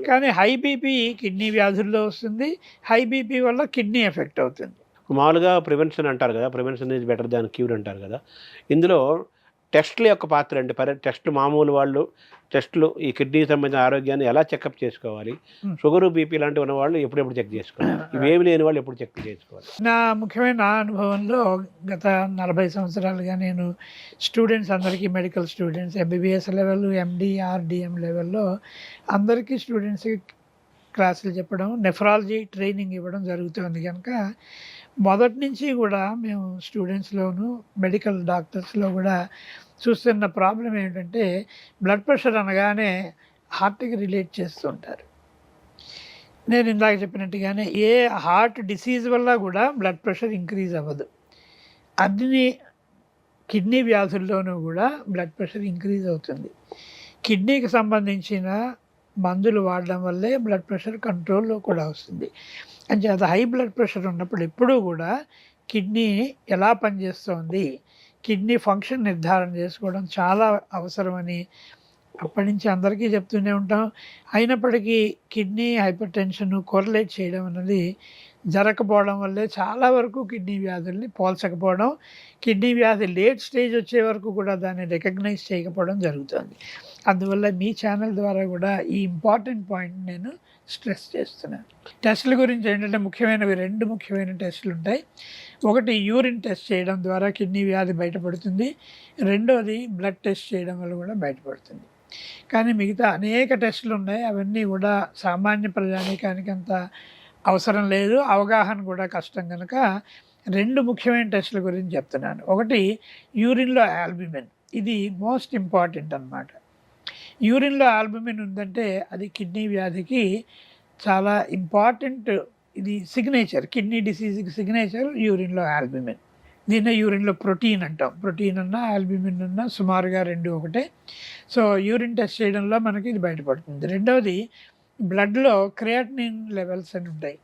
కానీ హై బీపీ కిడ్నీ వ్యాధుల్లో వస్తుంది. హై బీపీ వల్ల కిడ్నీ ఎఫెక్ట్ అవుతుంది. మామూలుగా ప్రివెన్షన్ అంటారు కదా, prevention is better than cure అంటారు కదా. ఇందులో టెస్టుల యొక్క పాత్ర అండి. టెస్టులు మామూలు వాళ్ళు టెస్టులు ఈ కిడ్నీకి సంబంధించిన ఆరోగ్యాన్ని ఎలా చెకప్ చేసుకోవాలి, షుగరు బీపీ లాంటివి ఉన్న వాళ్ళు ఎప్పుడెప్పుడు చెక్ చేసుకోవాలి, ఇవేమి లేని వాళ్ళు ఎప్పుడు చెక్ చేసుకోవాలి? నా ముఖ్యమైన అనుభవంలో గత 40 సంవత్సరాలుగా నేను స్టూడెంట్స్ అందరికీ, మెడికల్ స్టూడెంట్స్ ఎంబీబీఎస్ లెవెల్, ఎండి, ఆర్డిఎం లెవెల్లో అందరికీ స్టూడెంట్స్కి క్లాసులు చెప్పడం, నెఫ్రాలజీ ట్రైనింగ్ ఇవ్వడం జరుగుతుంది. కనుక మొదటి నుంచి కూడా మేము స్టూడెంట్స్లోను మెడికల్ డాక్టర్స్లో కూడా చూస్తున్న ప్రాబ్లం ఏంటంటే బ్లడ్ ప్రెషర్ అనగానే హార్ట్కి రిలేట్ చేస్తుంటారు. నేను ఇందాక చెప్పినట్టుగానే ఏ హార్ట్ డిసీజ్ వల్ల కూడా బ్లడ్ ప్రెషర్ ఇంక్రీజ్ అవ్వదు. అన్ని కిడ్నీ వ్యాధుల్లోనూ కూడా బ్లడ్ ప్రెషర్ ఇంక్రీజ్ అవుతుంది. కిడ్నీకి సంబంధించిన మందులు వాడడం వల్లే బ్లడ్ ప్రెషర్ కంట్రోల్లో కూడా వస్తుంది. అంచేత హై బ్లడ్ ప్రెషర్ ఉన్నప్పుడు ఎప్పుడూ కూడా కిడ్నీ ఎలా పనిచేస్తోంది, కిడ్నీ ఫంక్షన్ నిర్ధారణ చేసుకోవడం చాలా అవసరమని అప్పటి నుంచి అందరికీ చెప్తూనే ఉంటాం. అయినప్పటికీ కిడ్నీ హైపర్ టెన్షన్ కోరిలేట్ చేయడం అన్నది జరగకపోవడం వల్లే చాలా వరకు కిడ్నీ వ్యాధుల్ని పోల్చకపోవడం, కిడ్నీ వ్యాధి లేట్ స్టేజ్ వచ్చే వరకు కూడా దాన్ని రికగ్నైజ్ చేయకపోవడం జరుగుతుంది. అందువల్ల మీ ఛానల్ ద్వారా కూడా ఈ ఇంపార్టెంట్ పాయింట్ నేను స్ట్రెస్ చేస్తున్నాను. టెస్టుల గురించి ఏంటంటే ముఖ్యమైనవి 2 ముఖ్యమైన టెస్టులు ఉంటాయి. ఒకటి యూరిన్ టెస్ట్ చేయడం ద్వారా కిడ్నీ వ్యాధి బయటపడుతుంది. రెండోది బ్లడ్ టెస్ట్ చేయడం వల్ల కూడా బయటపడుతుంది. కానీ మిగతా అనేక టెస్టులు ఉన్నాయి. అవన్నీ కూడా సామాన్య ప్రజానీకానికి అంత అవసరం లేదు, అవగాహన కూడా కష్టం. కనుక 2 ముఖ్యమైన టెస్టుల గురించి చెప్తున్నాను. ఒకటి యూరిన్లో ఆల్బుమిన్. ఇది మోస్ట్ ఇంపార్టెంట్ అన్నమాట. యూరిన్లో ఆల్బుమిన్ ఉందంటే అది కిడ్నీ వ్యాధికి చాలా ఇంపార్టెంట్. ఇది సిగ్నేచర్, కిడ్నీ డిసీజ్కి సిగ్నేచర్ యూరిన్లో ఆల్బుమిన్. దీన్నే యూరిన్లో ప్రోటీన్ అంటాం. ప్రోటీన్ అన్నా ఆల్బుమిన్ అన్నా సుమారుగా 2 ఒకటే. సో యూరిన్ టెస్ట్ చేయడంలో మనకి ఇది బయటపడుతుంది. రెండవది బ్లడ్లో క్రియాటినిన్ లెవెల్స్ అని ఉంటాయి.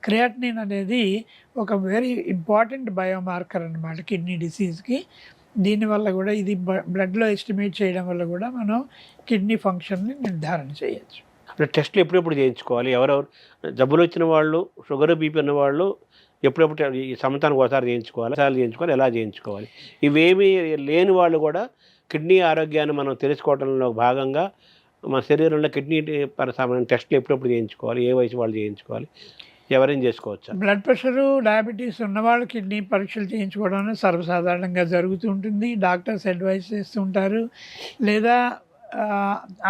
క్రియాటినిన్ అనేది ఒక వెరీ ఇంపార్టెంట్ బయోమార్కర్ అన్నమాట కిడ్నీ డిసీజ్కి. దీనివల్ల కూడా ఇది బ్లడ్లో ఎస్టిమేట్ చేయడం వల్ల కూడా మనం కిడ్నీ ఫంక్షన్ని నిర్ధారణ చేయొచ్చు. టెస్టులు ఎప్పుడెప్పుడు చేయించుకోవాలి? ఎవరెవరు జబ్బులు వచ్చిన వాళ్ళు, షుగర్ బీపీ ఉన్న వాళ్ళు ఎప్పుడెప్పుడు ఈ సంవత్సరానికి ఒకసారి చేయించుకోవాలి, ఎలా చేయించుకోవాలి? ఇవేమీ లేని వాళ్ళు కూడా కిడ్నీ ఆరోగ్యాన్ని మనం తెలుసుకోవడంలో భాగంగా మన శరీరంలో కిడ్నీ సంబంధించిన టెస్టులు ఎప్పుడెప్పుడు చేయించుకోవాలి, ఏ వయసు వాళ్ళు చేయించుకోవాలి, ఎవరైనా చేసుకోవచ్చా? బ్లడ్ ప్రెషరు, డయాబెటీస్ ఉన్నవాళ్ళు కిడ్నీ పరీక్షలు చేయించుకోవడం అనేది సర్వసాధారణంగా జరుగుతూ ఉంటుంది. డాక్టర్స్ అడ్వైస్ చేస్తూ ఉంటారు. లేదా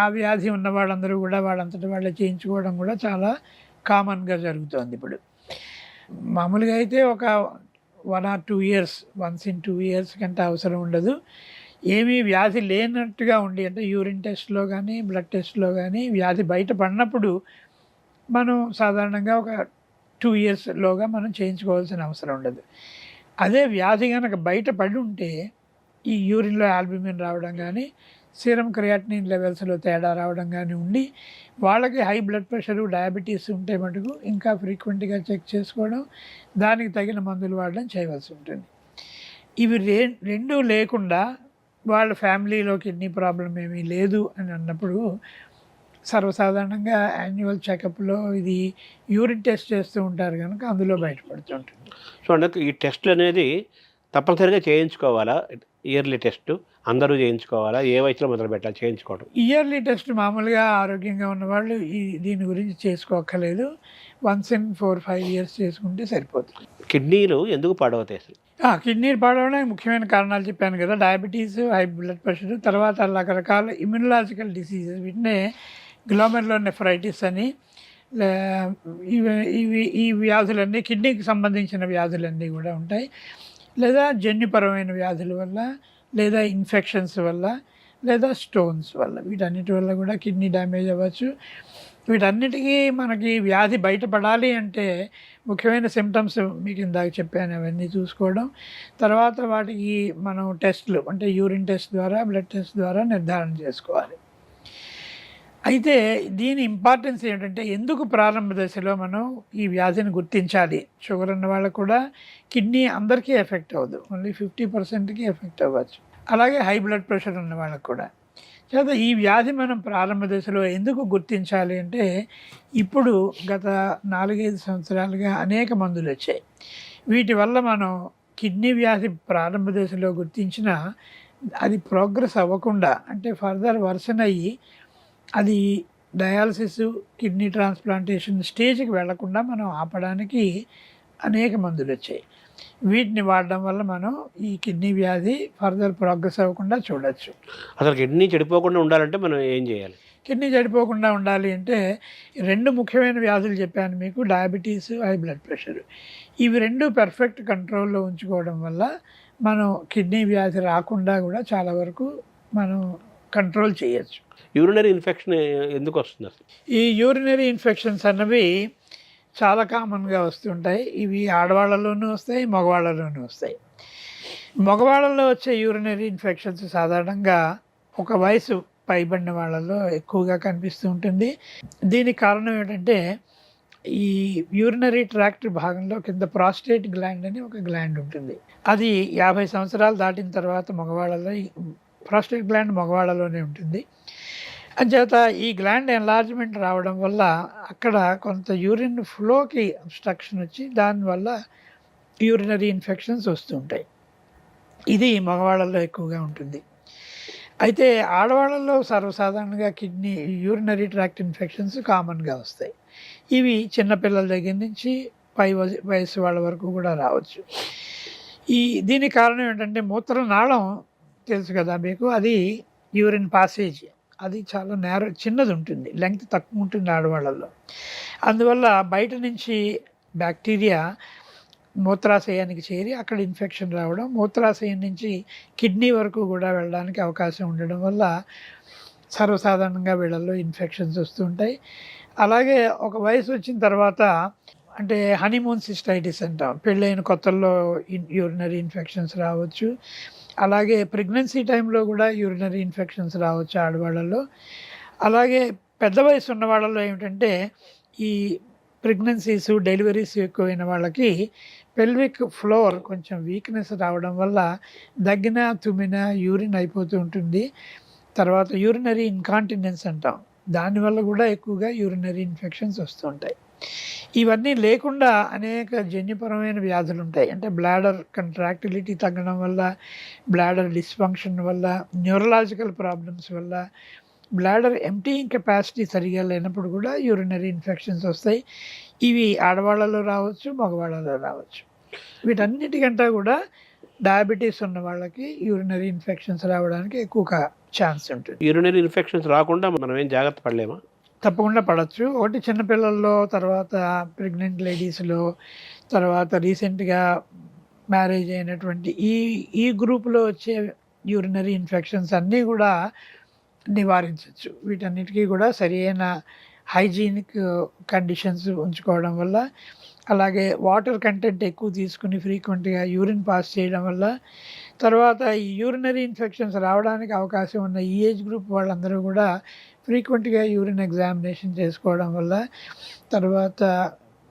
ఆ వ్యాధి ఉన్న వాళ్ళందరూ కూడా వాళ్ళంతటి వాళ్ళే చేయించుకోవడం కూడా చాలా కామన్గా జరుగుతుంది. ఇప్పుడు మామూలుగా అయితే ఒక 1 or 2 years, once in 2 years కంటే అవసరం ఉండదు. ఏమీ వ్యాధి లేనట్టుగా ఉండి, అంటే యూరిన్ టెస్ట్లో కానీ బ్లడ్ టెస్ట్లో కానీ వ్యాధి బయటపడినప్పుడు మనం సాధారణంగా ఒక 2 yearsలోగా మనం చేయించుకోవాల్సిన అవసరం ఉండదు. అదే వ్యాధి కనుక బయటపడి ఉంటే ఈ యూరిన్లో ఆల్బుమిన్ రావడం కానీ, సీరం క్రియాటినిన్ లెవెల్స్లో తేడా రావడం కానీ ఉండి వాళ్ళకి హై బ్లడ్ ప్రెషరు, డయాబెటీస్ ఉంటే మటుకు ఇంకా ఫ్రీక్వెంట్గా చెక్ చేసుకోవడం, దానికి తగిన మందులు వాడడం చేయవలసి ఉంటుంది. ఇవి 2 లేకుండా వాళ్ళ ఫ్యామిలీలో కిడ్నీ ప్రాబ్లం ఏమీ లేదు అని అన్నప్పుడు సర్వసాధారణంగా యాన్యువల్ చెకప్లో ఇది యూరిన్ టెస్ట్ చేస్తూ ఉంటారు కనుక అందులో బయటపడుతుంటుంది. సో అందుకు ఈ టెస్టులు అనేది తప్పనిసరిగా చేయించుకోవాలా? ఇయర్లీ టెస్ట్ అందరూ చేయించుకోవాలా? ఏ వయసులో మొదలు పెట్టాలి చేయించుకోవడం? ఇయర్లీ టెస్ట్ మామూలుగా ఆరోగ్యంగా ఉన్నవాళ్ళు దీని గురించి చేసుకోక్కర్లేదు. వన్స్ ఇన్ 4-5 years చేసుకుంటే సరిపోతుంది. కిడ్నీలు ఎందుకు పాడవుతాయి అసలు? కిడ్నీలు పాడవడానికి ముఖ్యమైన కారణాలు చెప్పాను కదా, డయాబెటీస్, హై బ్లడ్ ప్రెషర్, తర్వాత రకరకాల ఇమ్యునలాజికల్ డిసీజెస్, వీటినే గ్లోమెరులోనెఫ్రైటిస్ అని, ఈ వ్యాధులన్నీ కిడ్నీకి సంబంధించిన వ్యాధులన్నీ కూడా ఉంటాయి. లేదా జన్యుపరమైన వ్యాధుల వల్ల, లేదా ఇన్ఫెక్షన్స్ వల్ల, లేదా స్టోన్స్ వల్ల, వీటన్నిటి వల్ల కూడా కిడ్నీ డ్యామేజ్ అవ్వచ్చు. వీటన్నిటికీ మనకి వ్యాధి బయటపడాలి అంటే ముఖ్యమైన సిమ్టమ్స్ మీకు ఇందాక చెప్పాను, అవన్నీ చూసుకోవడం. తర్వాత వాటికి మనం టెస్ట్లు, అంటే యూరిన్ టెస్ట్ ద్వారా, బ్లడ్ టెస్ట్ ద్వారా నిర్ధారణ చేసుకోవాలి. అయితే దీని ఇంపార్టెన్స్ ఏంటంటే ఎందుకు ప్రారంభ దశలో మనం ఈ వ్యాధిని గుర్తించాలి. షుగర్ ఉన్న వాళ్ళకు కూడా కిడ్నీ అందరికీ ఎఫెక్ట్ అవ్వదు, ఓన్లీ 50%కి ఎఫెక్ట్ అవ్వచ్చు. అలాగే హై బ్లడ్ ప్రెషర్ ఉన్న వాళ్ళకు కూడా. చేత ఈ వ్యాధి మనం ప్రారంభ దశలో ఎందుకు గుర్తించాలి అంటే ఇప్పుడు గత 4-5 సంవత్సరాలుగా అనేక మందులు వచ్చాయి. వీటి వల్ల మనం కిడ్నీ వ్యాధి ప్రారంభ దశలో గుర్తించిన అది ప్రోగ్రెస్ అవ్వకుండా అంటే ఫర్దర్ వర్సన్ అయ్యి అది డయాలసిస్ కిడ్నీ ట్రాన్స్ప్లాంటేషన్ స్టేజ్కి వెళ్లకుండా మనం ఆపడానికి అనేక మందులు వచ్చాయి. వీటిని వాడడం వల్ల మనం ఈ కిడ్నీ వ్యాధి ఫర్దర్ ప్రోగ్రెస్ అవ్వకుండా చూడొచ్చు. అసలు కిడ్నీ చెడిపోకుండా ఉండాలంటే మనం ఏం చేయాలి? కిడ్నీ చెడిపోకుండా ఉండాలి అంటే 2 ముఖ్యమైన వ్యాధులు చెప్పాను మీకు, డయాబెటీస్, హై బ్లడ్ ప్రెషర్. ఇవి 2 పర్ఫెక్ట్ కంట్రోల్లో ఉంచుకోవడం వల్ల మనం కిడ్నీ వ్యాధి రాకుండా కూడా చాలా వరకు మనం కంట్రోల్ చేయొచ్చు. యూరినరీ ఇన్ఫెక్షన్ ఎందుకు వస్తుంది అసలు? ఈ యూరినరీ ఇన్ఫెక్షన్స్ అన్నవి చాలా కామన్గా వస్తుంటాయి. ఇవి ఆడవాళ్ళలోనూ వస్తాయి, మగవాళ్ళలోనూ వస్తాయి. మగవాళ్ళలో వచ్చే యూరినరీ ఇన్ఫెక్షన్స్ సాధారణంగా ఒక వయసు పైబడిన వాళ్ళలో ఎక్కువగా కనిపిస్తూ ఉంటుంది. దీనికి కారణం ఏంటంటే ఈ యూరినరీ ట్రాక్ట్ భాగంలో కింద ప్రాస్టేట్ గ్లాండ్ అని ఒక గ్లాండ్ ఉంటుంది. అది 50 సంవత్సరాలు దాటిన తర్వాత మగవాళ్ళలో ప్రాస్టేట్ గ్లాండ్ మగవాళ్ళలోనే ఉంటుంది. అంచేత ఈ గ్లాండ్ ఎన్లార్జ్మెంట్ రావడం వల్ల అక్కడ కొంత యూరిన్ ఫ్లోకి అబ్స్ట్రక్షన్ వచ్చి దానివల్ల యూరినరీ ఇన్ఫెక్షన్స్ వస్తుంటాయి. ఇది మగవాళ్ళలో ఎక్కువగా ఉంటుంది. అయితే ఆడవాళ్ళలో సర్వసాధారణంగా కిడ్నీ యూరినరీ ట్రాక్ట్ ఇన్ఫెక్షన్స్ కామన్గా వస్తాయి. ఇవి చిన్నపిల్లల దగ్గర నుంచి వయసు వాళ్ళ వరకు కూడా రావచ్చు. దీనికి కారణం ఏంటంటే మూత్రనాళం తెలుసు కదా మీకు, అది యూరిన్ పాసేజ్ అది చాలా చిన్నది ఉంటుంది, లెంగ్త్ తక్కువ ఉంటుంది ఆడవాళ్ళల్లో. అందువల్ల బయట నుంచి బ్యాక్టీరియా మూత్రాశయానికి చేరి అక్కడ ఇన్ఫెక్షన్ రావడం, మూత్రాశయం నుంచి కిడ్నీ వరకు కూడా వెళ్ళడానికి అవకాశం ఉండడం వల్ల సర్వసాధారణంగా వీళ్ళల్లో ఇన్ఫెక్షన్స్ వస్తుంటాయి. అలాగే ఒక వయసు వచ్చిన తర్వాత అంటే హనీమూన్ సిస్టైటిస్ అంటాం, పెళ్ళైన కొత్తల్లో యూరినరీ ఇన్ఫెక్షన్స్ రావచ్చు. అలాగే ప్రెగ్నెన్సీ టైంలో కూడా యూరినరీ ఇన్ఫెక్షన్స్ రావచ్చు ఆడవాళ్ళలో. అలాగే పెద్ద వయసు ఉన్న వాళ్ళలో ఏమిటంటే ఈ ప్రెగ్నెన్సీస్ డెలివరీస్ ఎక్కువైన వాళ్ళకి పెల్విక్ ఫ్లోర్ కొంచెం వీక్నెస్ రావడం వల్ల దగ్గిన తుమ్మిన యూరిన్ అయిపోతూ ఉంటుంది. తర్వాత యూరినరీ ఇన్కాంటినెన్స్ అంటాం, దానివల్ల కూడా ఎక్కువగా యూరినరీ ఇన్ఫెక్షన్స్ వస్తుంటాయి. ఇవన్నీ లేకుండా అనేక జన్యుపరమైన వ్యాధులు ఉంటాయి. అంటే బ్లాడర్ కంట్రాక్టిలిటీ తగ్గడం వల్ల, బ్లాడర్ డిస్ఫంక్షన్ వల్ల, న్యూరలాజికల్ ప్రాబ్లమ్స్ వల్ల, బ్లాడర్ ఎంప్టీయింగ్ కెపాసిటీ సరిగా లేనప్పుడు కూడా యూరినరీ ఇన్ఫెక్షన్స్ వస్తాయి. ఇవి ఆడవాళ్ళలో రావచ్చు, మగవాళ్ళలో రావచ్చు. వీటన్నిటికంటే కూడా డయాబెటీస్ ఉన్న వాళ్ళకి యూరినరీ ఇన్ఫెక్షన్స్ రావడానికి ఎక్కువ ఛాన్స్ ఉంటుంది. యూరినరీ ఇన్ఫెక్షన్స్ రాకుండా మనం ఏం జాగ్రత్త పడలేమా? తప్పకుండా పడవచ్చు. ఒకటి చిన్నపిల్లల్లో, తర్వాత ప్రెగ్నెంట్ లేడీస్లో, తర్వాత రీసెంట్గా మ్యారేజ్ అయినటువంటి ఈ గ్రూప్లో వచ్చే యూరినరీ ఇన్ఫెక్షన్స్ అన్నీ కూడా నివారించవచ్చు. వీటన్నిటికీ కూడా సరైన హైజీనిక్ కండిషన్స్ ఉంచుకోవడం వల్ల, అలాగే వాటర్ కంటెంట్ ఎక్కువ తీసుకుని ఫ్రీక్వెంట్గా యూరిన్ పాస్ చేయడం వల్ల, తర్వాత ఈ యూరినరీ ఇన్ఫెక్షన్స్ రావడానికి అవకాశం ఉన్న ఈ ఏజ్ గ్రూప్ వాళ్ళందరూ కూడా ఫ్రీక్వెంట్గా యూరిన్ ఎగ్జామినేషన్ చేసుకోవడం వల్ల, తర్వాత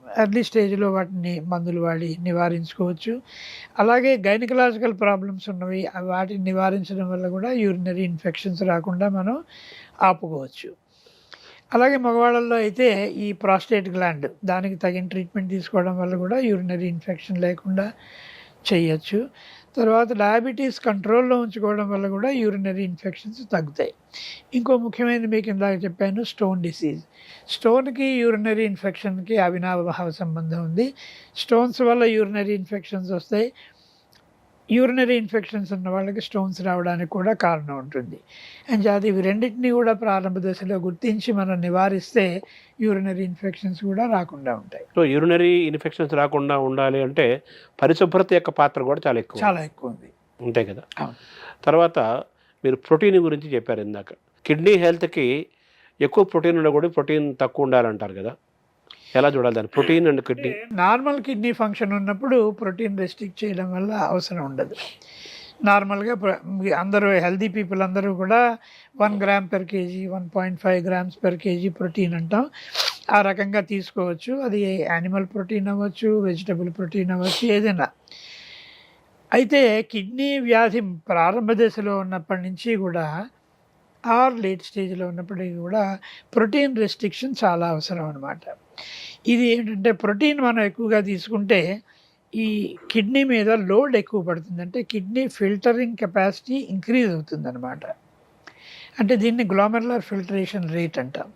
ఎర్లీ స్టేజ్లో వాటిని మందులు వాడి నివారించుకోవచ్చు. అలాగే గైనకలాజికల్ ప్రాబ్లమ్స్ ఉన్నవి, వాటిని నివారించడం వల్ల కూడా యూరినరీ ఇన్ఫెక్షన్స్ రాకుండా మనం ఆపుకోవచ్చు. అలాగే మగవాళ్ళల్లో అయితే ఈ ప్రాస్టేట్ గ్లాండ్, దానికి తగిన ట్రీట్మెంట్ తీసుకోవడం వల్ల కూడా యూరినరీ ఇన్ఫెక్షన్ లేకుండా చేయొచ్చు. తర్వాత డయాబెటీస్ కంట్రోల్లో ఉంచుకోవడం వల్ల కూడా యూరినరీ ఇన్ఫెక్షన్స్ తగ్గుతాయి. ఇంకో ముఖ్యమైనది మీకు ఇందాక చెప్పాను, స్టోన్ డిసీజ్. స్టోన్కి యూరినరీ ఇన్ఫెక్షన్కి అవినాభావ సంబంధం ఉంది. స్టోన్స్ వల్ల యూరినరీ ఇన్ఫెక్షన్స్ వస్తాయి. యూరినరీ ఇన్ఫెక్షన్స్ ఉన్న వాళ్ళకి స్టోన్స్ రావడానికి కూడా కారణం ఉంటుంది. అండ్ అది ఇవి రెండింటినీ కూడా ప్రారంభ దశలో గుర్తించి మనం నివారిస్తే యూరినరీ ఇన్ఫెక్షన్స్ కూడా రాకుండా ఉంటాయి. సో యూరినరీ ఇన్ఫెక్షన్స్ రాకుండా ఉండాలి అంటే పరిశుభ్రత యొక్క పాత్ర కూడా చాలా ఎక్కువ ఉంది. ఉంటాయి కదా. తర్వాత మీరు ప్రోటీన్ గురించి చెప్పారు ఇందాక. కిడ్నీ హెల్త్కి ఎక్కువ ప్రోటీన్ ఉండకూడదు, ప్రోటీన్ తక్కువ ఉండాలంటారు కదా, ఎలా చూడాలి దాన్ని? Protein and kidney. Normal kidney function ఉన్నప్పుడు ప్రోటీన్ రెస్ట్రిక్ట్ చేయడం వల్ల అవసరం ఉండదు. నార్మల్గా అందరూ హెల్దీ పీపుల్ అందరూ కూడా 1 gram per KG 1.5 grams per KG protein అంటాం, ఆ రకంగా తీసుకోవచ్చు. అది యానిమల్ ప్రోటీన్ అవ్వచ్చు, వెజిటబుల్ ప్రోటీన్ అవ్వచ్చు, ఏదైనా. అయితే కిడ్నీ వ్యాధి ప్రారంభ దశలో ఉన్నప్పటి నుంచి కూడా లేట్ స్టేజ్లో ఉన్నప్పటికీ కూడా ప్రోటీన్ రెస్ట్రిక్షన్ చాలా అవసరం అనమాట. ఇది ఏంటంటే ప్రోటీన్ మనం ఎక్కువగా తీసుకుంటే ఈ కిడ్నీ మీద లోడ్ ఎక్కువ పడుతుంది, అంటే కిడ్నీ ఫిల్టరింగ్ కెపాసిటీ ఇంక్రీజ్ అవుతుందన్నమాట. అంటే దీన్ని గ్లోమెరులర్ ఫిల్టరేషన్ రేట్ అంటాం.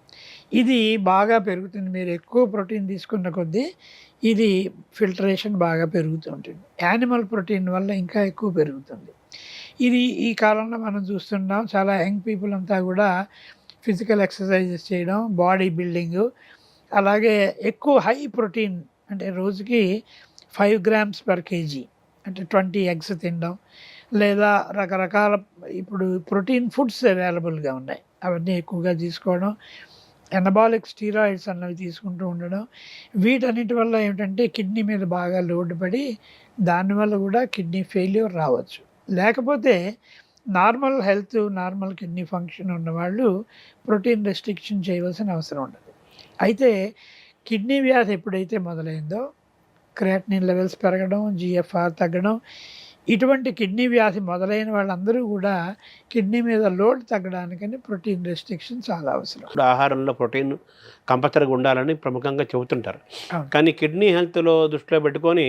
ఇది బాగా పెరుగుతుంది. మీరు ఎక్కువ ప్రోటీన్ తీసుకున్న కొద్దీ ఇది ఫిల్టరేషన్ బాగా పెరుగుతూ ఉంటుంది. యానిమల్ ప్రోటీన్ వల్ల ఇంకా ఎక్కువ పెరుగుతుంది. ఇది ఈ కాలంలో మనం చూస్తున్నాం, చాలా యంగ్ పీపుల్ అంతా కూడా ఫిజికల్ ఎక్సర్సైజెస్ చేయడం, బాడీ బిల్డింగు, అలాగే ఎక్కువ హై ప్రోటీన్ అంటే రోజుకి 5 గ్రామ్స్ పర్ కేజీ అంటే 20 ఎగ్స్ తినడం, లేదా రకరకాల ఇప్పుడు ప్రోటీన్ ఫుడ్స్ అవైలబుల్గా ఉన్నాయి, అవన్నీ ఎక్కువగా తీసుకోవడం, ఎనబాలిక్ స్టీరాయిడ్స్ అన్నవి తీసుకుంటూ ఉండడం. వీటన్నిటి వల్ల ఏమిటంటే కిడ్నీ మీద బాగా లోడ్ పడి దానివల్ల కూడా కిడ్నీ ఫెయిల్యూర్ రావచ్చు. లేకపోతే normal health, normal kidney function ఉన్నవాళ్ళు ప్రోటీన్ రెస్ట్రిక్షన్ చేయవలసిన అవసరం ఉండదు. అయితే కిడ్నీ వ్యాధి ఎప్పుడైతే మొదలైందో క్రియాటినిన్ లెవెల్స్ పెరగడం, GFR తగ్గడం, ఇటువంటి కిడ్నీ వ్యాధి మొదలైన వాళ్ళందరూ కూడా కిడ్నీ మీద లోడ్ తగ్గడానికని ప్రోటీన్ రెస్ట్రిక్షన్ చాలా అవసరం. ఇప్పుడు ఆహారంలో ప్రోటీన్ కంపల్సరీగా ఉండాలని ప్రముఖంగా చెబుతుంటారు. అవును. కానీ కిడ్నీ హెల్త్లో దృష్టిలో పెట్టుకొని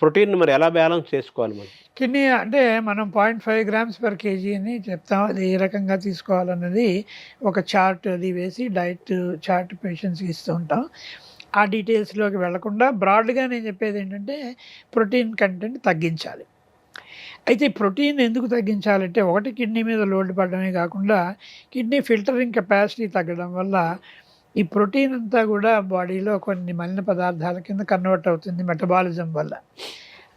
ప్రోటీన్ మరి ఎలా బ్యాలెన్స్ చేసుకోవాలి? మరి కిడ్నీ అంటే మనం 0.5 గ్రామ్స్ పర్ కేజీ అని చెప్తాం. అది ఏ రకంగా తీసుకోవాలన్నది ఒక చార్ట్ అది వేసి డైట్ చార్ట్ పేషెంట్స్కి ఇస్తూ ఉంటాం. ఆ డీటెయిల్స్లోకి వెళ్లకుండా బ్రాడ్గా నేను చెప్పేది ఏంటంటే ప్రోటీన్ కంటెంట్ తగ్గించాలి. అయితే ప్రోటీన్ ఎందుకు తగ్గించాలంటే ఒకటి కిడ్నీ మీద లోడ్ పడడమే కాకుండా కిడ్నీ ఫిల్టరింగ్ కెపాసిటీ తగ్గడం వల్ల ఈ ప్రోటీన్ అంతా కూడా బాడీలో కొన్ని మలిన పదార్థాల కింద కన్వర్ట్ అవుతుంది మెటబాలిజం వల్ల.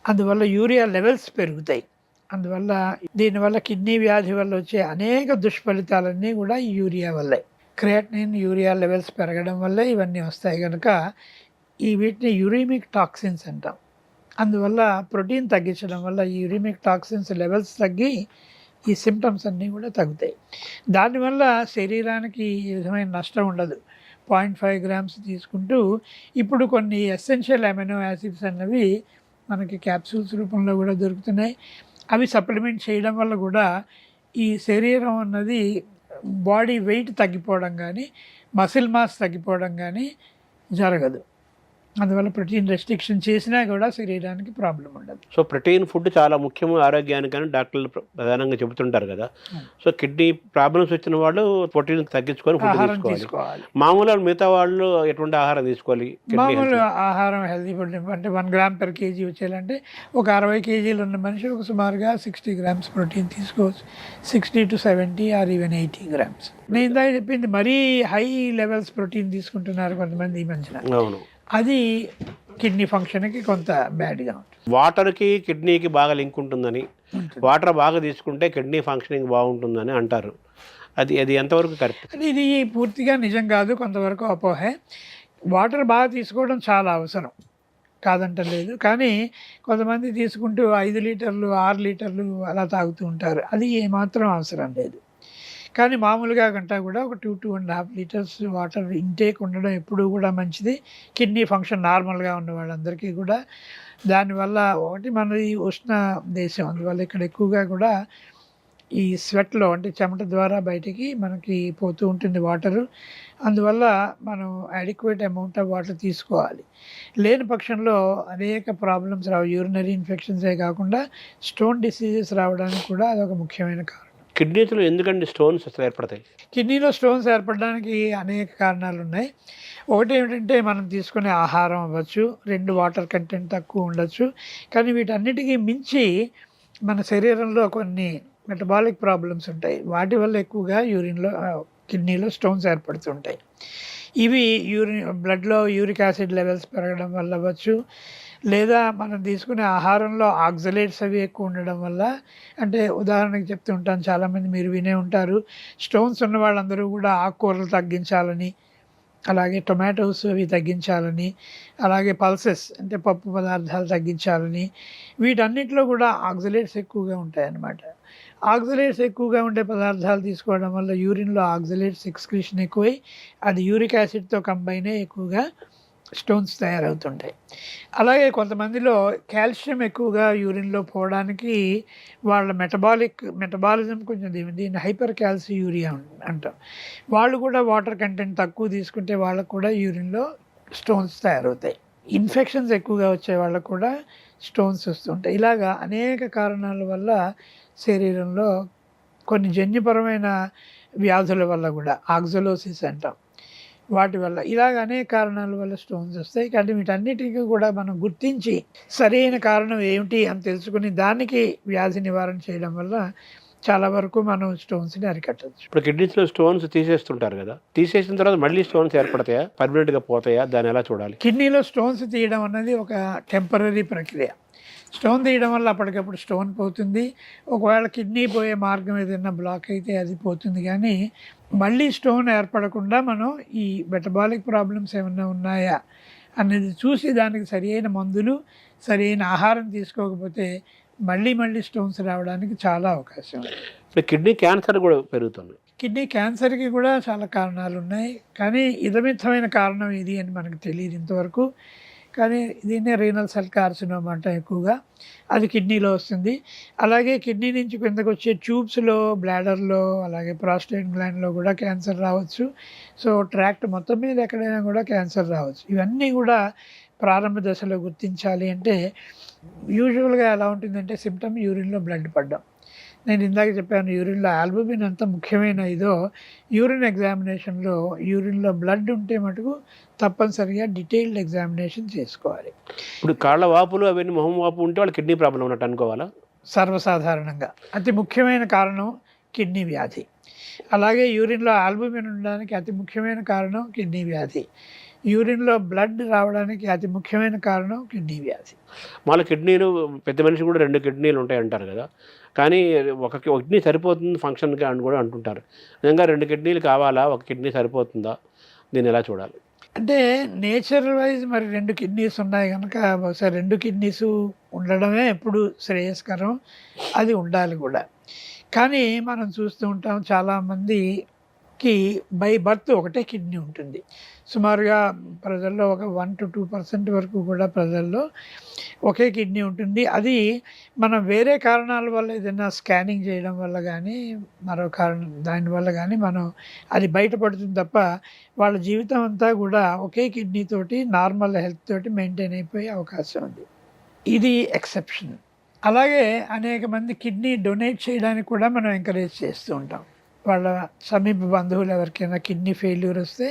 అందువల్ల యూరియా లెవెల్స్ పెరుగుతాయి. అందువల్ల దీనివల్ల కిడ్నీ వ్యాధి వల్ల వచ్చే అనేక దుష్ఫలితాలన్నీ కూడా ఈ యూరియా వల్లే. క్రియాటినిన్, యూరియా లెవెల్స్ పెరగడం వల్లే ఇవన్నీ వస్తాయి కనుక వీటిని యూరిమిక్ టాక్సిన్స్ అంటాం. అందువల్ల ప్రోటీన్ తగ్గించడం వల్ల ఈ యూరిమిక్ టాక్సిన్స్ లెవెల్స్ తగ్గి ఈ సిమ్టమ్స్ అన్నీ కూడా తగ్గుతాయి. దానివల్ల శరీరానికి ఈ విధమైన నష్టం ఉండదు. 0.5 గ్రామ్స్ తీసుకుంటూ ఇప్పుడు కొన్ని ఎసెన్షియల్ అమినో యాసిడ్స్ అన్నవి మనకి క్యాప్సూల్స్ రూపంలో కూడా దొరుకుతున్నాయి. అవి సప్లిమెంట్ చేయడం వల్ల కూడా ఈ శరీరం అన్నది బాడీ వెయిట్ తగ్గిపోవడం కానీ మసిల్ మాస్ తగ్గిపోవడం కానీ జరగదు. అందువల్ల ప్రోటీన్ రెస్ట్రిక్షన్ చేసినా కూడా శరీరానికి ప్రాబ్లం ఉండదు. సో ప్రోటీన్ ఫుడ్ చాలా ముఖ్యము ఆరోగ్యానికని డాక్టర్లు ప్రధానంగా చెబుతుంటారు కదా. సో కిడ్నీ ప్రాబ్లమ్స్ వచ్చిన వాళ్ళు ప్రోటీన్ తగ్గించుకొని ఫుడ్ ఆహారం తీసుకోవాలి. మామూలు మిగతా వాళ్ళు ఎటువంటి ఆహారం తీసుకోవాలి? మామూలు ఆహారం హెల్తీ ఫుడ్ అంటే 1 గ్రామ్ పర్ కేజీ వచ్చేయాలంటే ఒక 60 కేజీలు ఉన్న మనిషి ఒక సుమారుగా 60 గ్రామ్స్ ప్రోటీన్ తీసుకోవచ్చు. 60 to 70 ఆర్ ఈవెన్ 80 గ్రామ్స్. నేను ఇందాక చెప్పింది మరీ హై లెవెల్స్ ప్రోటీన్ తీసుకుంటున్నారు కొంతమంది ఈ మధ్యన. అవును, అది కిడ్నీ ఫంక్షన్కి కొంత బ్యాడ్గా ఉంటుంది. వాటర్కి కిడ్నీకి బాగా లింక్ ఉంటుందని, వాటర్ బాగా తీసుకుంటే కిడ్నీ ఫంక్షనింగ్ బాగుంటుందని అంటారు. అది ఎంతవరకు కరెక్ట్? ఇది పూర్తిగా నిజం కాదు, కొంతవరకు అపోహే. వాటర్ బాగా తీసుకోవడం చాలా అవసరం, కాదంటలేదు. కానీ కొంతమంది తీసుకుంటూ 5 లీటర్లు 6 లీటర్లు అలా తాగుతూ ఉంటారు. అది ఏమాత్రం అవసరం లేదు. కానీ మామూలుగా కంటే కూడా ఒక 2-2.5 లీటర్స్ వాటర్ ఇంటేక్ ఉండడం ఎప్పుడూ కూడా మంచిది. కిడ్నీ ఫంక్షన్ నార్మల్గా ఉన్న వాళ్ళందరికీ కూడా. దానివల్ల ఒకటి మనది ఉష్ణ దేశం, అందువల్ల ఇక్కడ ఎక్కువగా కూడా ఈ స్వెట్లో అంటే చెమట ద్వారా బయటికి మనకి పోతూ ఉంటుంది వాటరు. అందువల్ల మనం అడిక్వేట్ అమౌంట్ ఆఫ్ వాటర్ తీసుకోవాలి. లేని పక్షంలో అనేక ప్రాబ్లమ్స్ రావు. యూరినరీ ఇన్ఫెక్షన్సే కాకుండా స్టోన్ డిసీజెస్ రావడానికి కూడా అదొక ముఖ్యమైన కారణం. కిడ్నీలో ఎందుకంటే స్టోన్స్ అసలు ఏర్పడతాయి? కిడ్నీలో స్టోన్స్ ఏర్పడడానికి అనేక కారణాలు ఉన్నాయి. ఒకటి ఏమిటంటే మనం తీసుకునే ఆహారం అవ్వచ్చు, 2 వాటర్ కంటెంట్ తక్కువ ఉండొచ్చు. కానీ వీటన్నిటికీ మించి మన శరీరంలో కొన్ని మెటబాలిక్ ప్రాబ్లమ్స్ ఉంటాయి. వాటి వల్ల ఎక్కువగా కిడ్నీలో స్టోన్స్ ఏర్పడుతుంటాయి. ఇవి బ్లడ్లో యూరిక్ యాసిడ్ లెవెల్స్ పెరగడం వల్ల అవ్వచ్చు, లేదా మనం తీసుకునే ఆహారంలో ఆక్సలేట్స్ అవి ఎక్కువ ఉండడం వల్ల. అంటే ఉదాహరణకి చెప్తూ ఉంటాను, చాలామంది మీరు వినే ఉంటారు, స్టోన్స్ ఉన్న వాళ్ళందరూ కూడా ఆకుకూరలు తగ్గించాలని, అలాగే టొమాటోస్ అవి తగ్గించాలని, అలాగే పల్సెస్ అంటే పప్పు పదార్థాలు తగ్గించాలని, వీటన్నిటిలో కూడా ఆక్సలేట్స్ ఎక్కువగా ఉంటాయన్నమాట. ఆక్సలేట్స్ ఎక్కువగా ఉండే పదార్థాలు తీసుకోవడం వల్ల యూరిన్లో ఆక్సలేట్స్ ఎక్స్క్రీషన్ ఎక్కువై అది యూరిక్ యాసిడ్తో కంబైన్ అయ్యి ఎక్కువగా స్టోన్స్ తయారవుతుంటాయి. అలాగే కొంతమందిలో కాల్షియం ఎక్కువగా యూరిన్లో పోవడానికి వాళ్ళ మెటబాలిజం కొంచెం దీన్ని హైపర్ క్యాల్సియూరియా అంటాం. వాళ్ళు కూడా వాటర్ కంటెంట్ తక్కువ తీసుకుంటే వాళ్ళకు కూడా యూరిన్లో స్టోన్స్ తయారవుతాయి. ఇన్ఫెక్షన్స్ ఎక్కువగా వచ్చే వాళ్ళకు కూడా స్టోన్స్ వస్తుంటాయి. ఇలాగా అనేక కారణాల వల్ల శరీరంలో కొన్ని జన్యుపరమైన వ్యాధుల వల్ల కూడా ఆక్సలోసిస్ అంటాం, వాటి వల్ల ఇలాగ అనేక కారణాల వల్ల స్టోన్స్ వస్తాయి. కానీ వీటన్నిటికీ కూడా మనం గుర్తించి సరైన కారణం ఏమిటి అని తెలుసుకుని దానికి వ్యాధి నివారణ చేయడం వల్ల చాలా వరకు మనం స్టోన్స్ని అరికట్టచ్చు. ఇప్పుడు కిడ్నీస్లో స్టోన్స్ తీసేస్తుంటారు కదా, తీసేసిన తర్వాత మళ్ళీ స్టోన్స్ ఏర్పడతాయా, పర్మనెంట్గా పోతాయా, దాన్ని ఎలా చూడాలి? కిడ్నీలో స్టోన్స్ తీయడం అన్నది ఒక టెంపరీ ప్రక్రియ. స్టోన్ తీయడం వల్ల అప్పటికప్పుడు స్టోన్ పోతుంది. ఒకవేళ కిడ్నీ పోయే మార్గం ఏదైనా బ్లాక్ అయితే అది పోతుంది. కానీ మళ్ళీ స్టోన్ ఏర్పడకుండా మనం ఈ మెటబాలిక్ ప్రాబ్లమ్స్ ఏమైనా ఉన్నాయా అనేది చూసి దానికి సరైన మందులు, సరైన ఆహారం తీసుకోకపోతే మళ్ళీ స్టోన్స్ రావడానికి చాలా అవకాశం ఉంది. ఇప్పుడు కిడ్నీ క్యాన్సర్ కూడా పెరుగుతుంది. కిడ్నీ క్యాన్సర్కి కూడా చాలా కారణాలు ఉన్నాయి. కానీ ఇదమిత్తమైన కారణం ఇది అని మనకు తెలియదు ఇంతవరకు. కానీ దీన్నే రీనల్ సెల్ కార్సినోమా అంటే ఎక్కువగా అది కిడ్నీలో వస్తుంది. అలాగే కిడ్నీ నుంచి కిందకు వచ్చే ట్యూబ్స్లో, బ్లాడర్లో, అలాగే ప్రాస్టేట్ గ్లాండ్లో కూడా క్యాన్సర్ రావచ్చు. సో ట్రాక్ట్ మొత్తం మీద ఎక్కడైనా కూడా క్యాన్సర్ రావచ్చు. ఇవన్నీ కూడా ప్రారంభ దశలో గుర్తించాలి అంటే యూజువల్గా ఎలా ఉంటుందంటే సిమ్టమ్ యూరిన్లో బ్లడ్ పడ్డం. నేను ఇందాక చెప్పాను యూరిన్లో ఆల్బుమిన్ అంత ముఖ్యమైన ఇదో, యూరిన్ ఎగ్జామినేషన్లో యూరిన్లో బ్లడ్ ఉంటే మటుకు తప్పనిసరిగా డీటెయిల్డ్ ఎగ్జామినేషన్ చేసుకోవాలి. ఇప్పుడు కాళ్ళ వాపులు అవన్నీ మొహం వాపు ఉంటే వాళ్ళు కిడ్నీ ప్రాబ్లం ఉన్నట్టు అనుకోవాలా? సర్వసాధారణంగా అతి ముఖ్యమైన కారణం కిడ్నీ వ్యాధి. అలాగే యూరిన్లో ఆల్బుమిన్ ఉండడానికి అతి ముఖ్యమైన కారణం కిడ్నీ వ్యాధి. యూరిన్లో బ్లడ్ రావడానికి అతి ముఖ్యమైన కారణం కిడ్నీ వ్యాధి. వాళ్ళ కిడ్నీలు పెద్ద మనిషి కూడా 2 కిడ్నీలు ఉంటాయి అంటారు కదా, కానీ ఒక కిడ్నీ సరిపోతుంది ఫంక్షన్గా అని కూడా అంటుంటారు. నిజంగా 2 కిడ్నీలు కావాలా, ఒక కిడ్నీ సరిపోతుందా, దీన్ని ఎలా చూడాలి? అంటే నేచర్ వైజ్ మరి 2 కిడ్నీస్ ఉన్నాయి కనుక బహుశా 2 కిడ్నీస్ ఉండడమే ఎప్పుడు శ్రేయస్కరం, అది ఉండాలి కూడా. కానీ మనం చూస్తూ ఉంటాం చాలామందికి బై బర్త్ ఒకటే కిడ్నీ ఉంటుంది. సుమారుగా ప్రజల్లో ఒక 1 to 2% వరకు కూడా ప్రజల్లో ఒకే కిడ్నీ ఉంటుంది. అది మనం వేరే కారణాల వల్ల ఏదైనా స్కానింగ్ చేయడం వల్ల కానీ మరో కారణం దానివల్ల కానీ మనం అది బయటపడుతుంది తప్ప వాళ్ళ జీవితం అంతా కూడా ఒకే కిడ్నీ తోటి నార్మల్ హెల్త్ తోటి మెయింటైన్ అయిపోయే అవకాశం ఉంది. ఇది ఎక్సెప్షన్. అలాగే అనేక మంది కిడ్నీ డొనేట్ చేయడానికి కూడా మనం ఎంకరేజ్ చేస్తూ ఉంటాం. వాళ్ళ సమీప బంధువులు ఎవరికైనా కిడ్నీ ఫెయిల్యూర్ వస్తే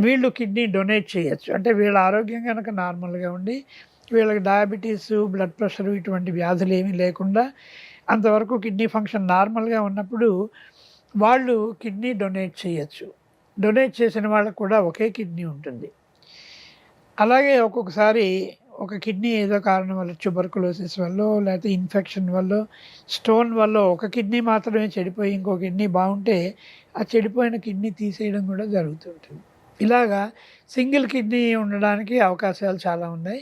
వీళ్ళు కిడ్నీ డొనేట్ చేయొచ్చు. అంటే వీళ్ళ ఆరోగ్యం కనుక నార్మల్గా ఉండి వీళ్ళకి డయాబెటీస్, బ్లడ్ ప్రెషర్ ఇటువంటి వ్యాధులు ఏమీ లేకుండా అంతవరకు కిడ్నీ ఫంక్షన్ నార్మల్గా ఉన్నప్పుడు వాళ్ళు కిడ్నీ డొనేట్ చేయొచ్చు. డొనేట్ చేసిన వాళ్ళకు కూడా ఒకే కిడ్నీ ఉంటుంది. అలాగే ఒక్కొక్కసారి ఒక కిడ్నీ ఏదో కారణం వల్ల ట్యూబర్కులోసిస్ వల్ల లేకపోతే ఇన్ఫెక్షన్ వల్ల స్టోన్ వల్ల ఒక కిడ్నీ మాత్రమే చెడిపోయి ఇంకో కిడ్నీ బాగుంటే ఆ చెడిపోయిన కిడ్నీ తీసేయడం కూడా జరుగుతుంటుంది. ఇలాగా సింగిల్ కిడ్నీ ఉండడానికి అవకాశాలు చాలా ఉన్నాయి.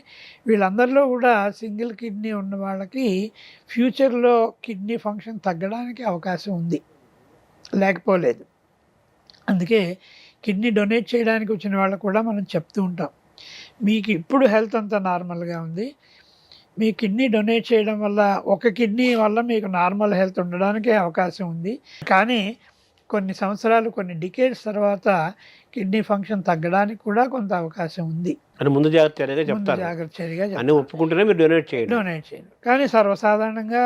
వీళ్ళందరిలో కూడా సింగిల్ కిడ్నీ ఉన్న వాళ్ళకి ఫ్యూచర్లో కిడ్నీ ఫంక్షన్ తగ్గడానికి అవకాశం ఉంది, లేకపోలేదు. అందుకే కిడ్నీ డొనేట్ చేయడానికి వచ్చిన వాళ్ళకు కూడా మనం చెప్తూ ఉంటాం, మీకు ఇప్పుడు హెల్త్ అంతా నార్మల్గా ఉంది, మీ కిడ్నీ డొనేట్ చేయడం వల్ల ఒక కిడ్నీ వల్ల మీకు నార్మల్ హెల్త్ ఉండడానికే అవకాశం ఉంది. కానీ కొన్ని సంవత్సరాలు, కొన్ని డికేడ్స్ తర్వాత కిడ్నీ ఫంక్షన్ తగ్గడానికి కూడా కొంత అవకాశం ఉంది అని ముందు జాగ్రత్త చర్యగా ఒప్పుకుంటేనే మీరు డొనేట్ చేయండి. కానీ సర్వసాధారణంగా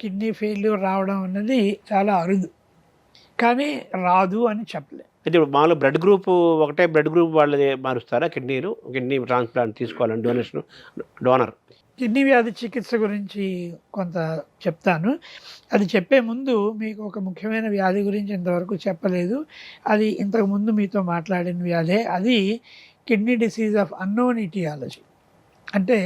కిడ్నీ ఫెయిల్యూర్ రావడం అన్నది చాలా అరుదు, కానీ రాదు అని చెప్పలేదు. అయితే మామూలు బ్లడ్ గ్రూప్ ఒకటే బ్లడ్ గ్రూప్ వాళ్ళది మారుస్తారా కిడ్నీలు? కిడ్నీ ట్రాన్స్ప్లాంట్ తీసుకోవాలని డోనర్ కిడ్నీ వ్యాధి చికిత్స గురించి కొంత చెప్తాను. అది చెప్పే ముందు మీకు ఒక ముఖ్యమైన వ్యాధి గురించి ఇంతవరకు చెప్పలేదు. అది ఇంతకుముందు మీతో మాట్లాడిన వ్యాధే. అది kidney disease of unknown etiology. అంటే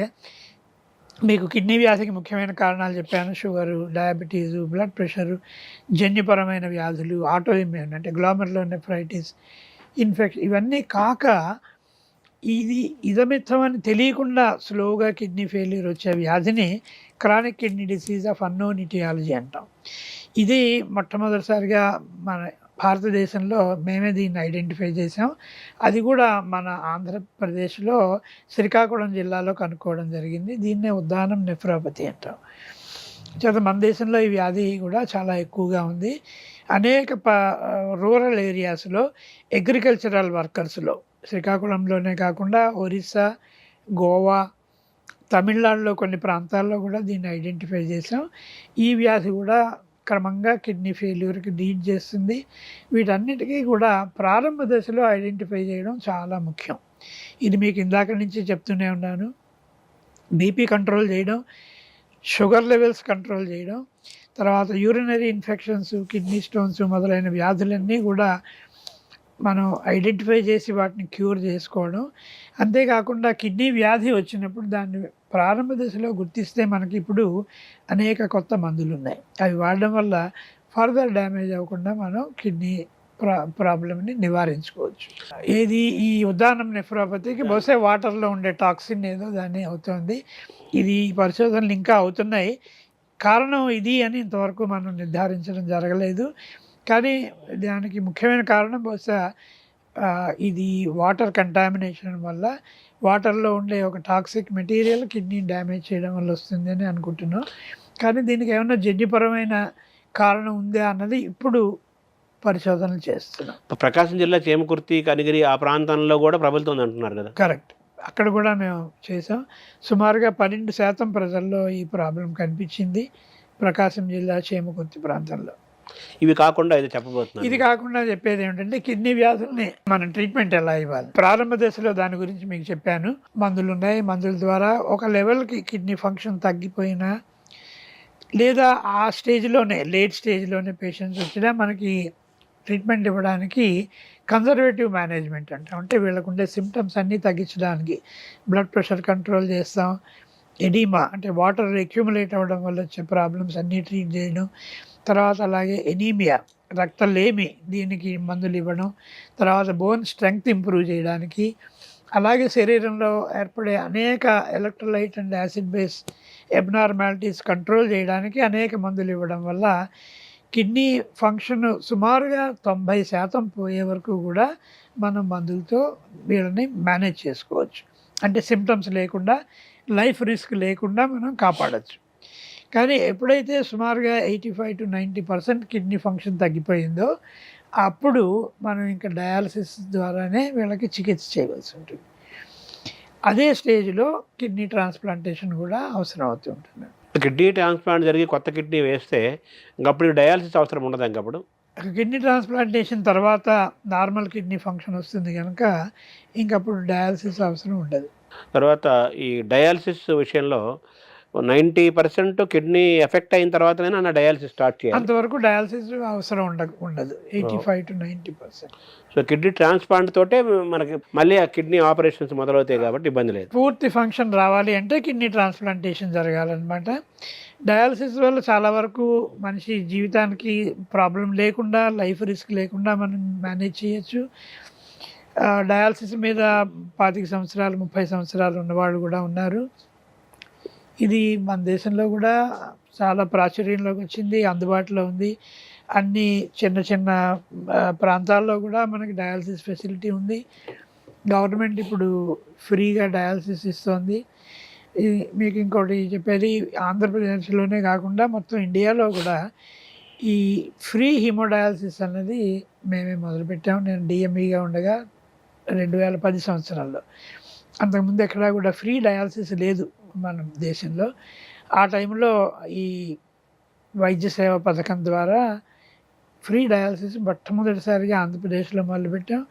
మీకు కిడ్నీ వ్యాధికి ముఖ్యమైన కారణాలు చెప్పాను, షుగరు, డయాబెటీసు, బ్లడ్ ప్రెషరు, జన్యుపరమైన వ్యాధులు, ఆటో ఇమ్యూన్ అంటే గ్లోమెరులోనెఫ్రైటిస్, ఇన్ఫెక్షన్ ఇవన్నీ కాక ఇది ఇదమిత్తం అని తెలియకుండా స్లోగా కిడ్నీ ఫెయిల్యూర్ వచ్చే వ్యాధిని chronic kidney disease of unknown etiology అంటాం. ఇది మొట్టమొదటిసారిగా మన భారతదేశంలో మేమే దీన్ని ఐడెంటిఫై చేసాం. అది కూడా మన ఆంధ్రప్రదేశ్లో శ్రీకాకుళం జిల్లాలో కనుక్కోవడం జరిగింది. దీన్నే ఉద్దానం నెఫ్రోపతి అంటాం. చేత మన దేశంలో ఈ వ్యాధి కూడా చాలా ఎక్కువగా ఉంది. అనేక రూరల్ ఏరియాస్లో అగ్రికల్చరల్ వర్కర్స్లో శ్రీకాకుళంలోనే కాకుండా ఒరిస్సా, గోవా, తమిళనాడులో కొన్ని ప్రాంతాల్లో కూడా దీన్ని ఐడెంటిఫై చేసాం. ఈ వ్యాధి కూడా క్రమంగా కిడ్నీ ఫెయిల్యూర్కి లీడ్ చేస్తుంది. వీటన్నిటికీ కూడా ప్రారంభ దశలో ఐడెంటిఫై చేయడం చాలా ముఖ్యం. ఇది మీకు ఇందాక నుంచి చెప్తూనే ఉన్నాను. బీపీ కంట్రోల్ చేయడం, షుగర్ లెవెల్స్ కంట్రోల్ చేయడం, తర్వాత యూరినరీ ఇన్ఫెక్షన్స్, కిడ్నీ స్టోన్స్ మొదలైన వ్యాధులన్నీ కూడా మనం ఐడెంటిఫై చేసి వాటిని క్యూర్ చేసుకోవడం. అంతేకాకుండా కిడ్నీ వ్యాధి వచ్చినప్పుడు దాన్ని ప్రారంభ దశలో గుర్తిస్తే మనకి ఇప్పుడు అనేక కొత్త మందులు ఉన్నాయి. అవి వాడడం వల్ల ఫర్దర్ డ్యామేజ్ అవ్వకుండా మనం కిడ్నీ ప్రాబ్లమ్ని నివారించుకోవచ్చు. ఏది ఈ ఉదాహరణ నెఫ్రోపతికి బహుశా వాటర్లో ఉండే టాక్సిన్ ఏదో దాన్ని అవుతుంది. ఇది పరిశోధనలు ఇంకా అవుతున్నాయి. కారణం ఇది అని ఇంతవరకు మనం నిర్ధారించడం జరగలేదు. కానీ దానికి ముఖ్యమైన కారణం బహుశా ఇది వాటర్ కంటామినేషన్ వల్ల, వాటర్లో ఉండే ఒక టాక్సిక్ మెటీరియల్ కిడ్నీ డ్యామేజ్ చేయడం వల్ల వస్తుంది అని అనుకుంటున్నాం. కానీ దీనికి ఏమైనా జన్యుపరమైన కారణం ఉందా అన్నది ఇప్పుడు పరిశోధనలు చేస్తున్నాం. ప్రకాశం జిల్లా చేమకుర్తి, కనిగిరి ఆ ప్రాంతంలో కూడా ప్రబలుతుంది అంటున్నారు కదా? కరెక్ట్. అక్కడ కూడా మేము చేసాం. సుమారుగా 12% ప్రజల్లో ఈ ప్రాబ్లం కనిపించింది ప్రకాశం జిల్లా చేమకుర్తి ప్రాంతంలో. ఇవి కాకుండా ఇది చెప్పబోతున్నాను. ఇది కాకుండా చెప్పేది ఏమిటంటే కిడ్నీ వ్యాధుల్ని మనం ట్రీట్మెంట్ ఎలా ఇవ్వాలి. ప్రారంభ దశలో దాని గురించి మీకు చెప్పాను. మందులు ఉన్నాయి. మందుల ద్వారా ఒక లెవెల్కి కిడ్నీ ఫంక్షన్ తగ్గిపోయినా లేదా ఆ స్టేజ్లోనే లేట్ స్టేజ్లోనే పేషెంట్స్ వచ్చినా మనకి ట్రీట్మెంట్ ఇవ్వడానికి కన్జర్వేటివ్ మేనేజ్మెంట్ అంటాం. అంటే వీళ్ళకు ఉండే సిమ్టమ్స్ అన్నీ తగ్గించడానికి బ్లడ్ ప్రెషర్ కంట్రోల్ చేస్తాం. ఎడీమా అంటే వాటర్ అక్యూములేట్ అవ్వడం వల్ల వచ్చే ప్రాబ్లమ్స్ అన్నీ ట్రీట్ చేయడం. తర్వాత అలాగే ఎనీమియా రక్తలేమి దీనికి మందులు ఇవ్వడం. తర్వాత బోన్ స్ట్రెంగ్త్ ఇంప్రూవ్ చేయడానికి, అలాగే శరీరంలో ఏర్పడే అనేక electrolyte and acid base abnormalities control చేయడానికి అనేక మందులు ఇవ్వడం వల్ల కిడ్నీ ఫంక్షన్ సుమారుగా 90% పోయే వరకు కూడా మనం మందులతో వీళ్ళని మేనేజ్ చేసుకోవచ్చు. అంటే సిమ్టమ్స్ లేకుండా, లైఫ్ రిస్క్ లేకుండా మనం కాపాడచ్చు. కానీ ఎప్పుడైతే సుమారుగా 85 to 90% కిడ్నీ ఫంక్షన్ తగ్గిపోయిందో అప్పుడు మనం ఇంకా డయాలసిస్ ద్వారానే వీళ్ళకి చికిత్స చేయవలసి ఉంటుంది. అదే స్టేజ్లో కిడ్నీ ట్రాన్స్ప్లాంటేషన్ కూడా అవసరం అవుతుంటుంది. కిడ్నీ ట్రాన్స్ప్లాంట్ జరిగి కొత్త కిడ్నీ వేస్తే ఇంకప్పుడు డయాలసిస్ అవసరం ఉండదు. ఇంకప్పుడు కిడ్నీ ట్రాన్స్ప్లాంటేషన్ తర్వాత నార్మల్ కిడ్నీ ఫంక్షన్ వస్తుంది కనుక ఇంకప్పుడు డయాలసిస్ అవసరం ఉండదు. తర్వాత ఈ డయాలసిస్ విషయంలో 90% కిడ్నీ ఎఫెక్ట్ అయిన తర్వాతనే నా డయాలసిస్ స్టార్ట్ చేయాలి. అంతవరకు డయాలసిస్ అవసరం ఉండదు. 85 to 90%. సో కిడ్నీ ట్రాన్స్ప్లాంట్ తోటే మనకి మళ్ళీ ఆ కిడ్నీ ఆపరేషన్స్ మొదలవుతాయి కాబట్టి ఇబ్బంది లేదు. పూర్తి ఫంక్షన్ రావాలి అంటే కిడ్నీ ట్రాన్స్ప్లాంటేషన్ జరగాలన్నమాట. డయాలసిస్ వల్ల చాలా వరకు మనిషి జీవితానికి ప్రాబ్లం లేకుండా, లైఫ్ రిస్క్ లేకుండా మనం మేనేజ్ చేయొచ్చు. డయాలసిస్ మీద 25 సంవత్సరాలు 30 సంవత్సరాలు ఉన్నవాళ్ళు కూడా ఉన్నారు. ఇది మన దేశంలో కూడా చాలా ప్రాచుర్యంలోకి వచ్చింది, అందుబాటులో ఉంది. అన్ని చిన్న చిన్న ప్రాంతాల్లో కూడా మనకి డయాలసిస్ ఫెసిలిటీ ఉంది. గవర్నమెంట్ ఇప్పుడు ఫ్రీగా డయాలసిస్ ఇస్తుంది. మీకు ఇంకోటి చెప్పేది, ఆంధ్రప్రదేశ్లోనే కాకుండా మొత్తం ఇండియాలో కూడా ఈ ఫ్రీ హీమోడయాలసిస్ అన్నది మేమే మొదలుపెట్టాము. నేను డిఎంఈగా ఉండగా 2010 సంవత్సరాల్లో. అంతకుముందు ఎక్కడా కూడా ఫ్రీ డయాలసిస్ లేదు మన దేశంలో. ఆ టైంలో ఈ వైద్య సేవ పథకం ద్వారా ఫ్రీ డయాలసిస్ మొట్టమొదటిసారిగా ఆంధ్రప్రదేశ్లో మొదలుపెట్టాం.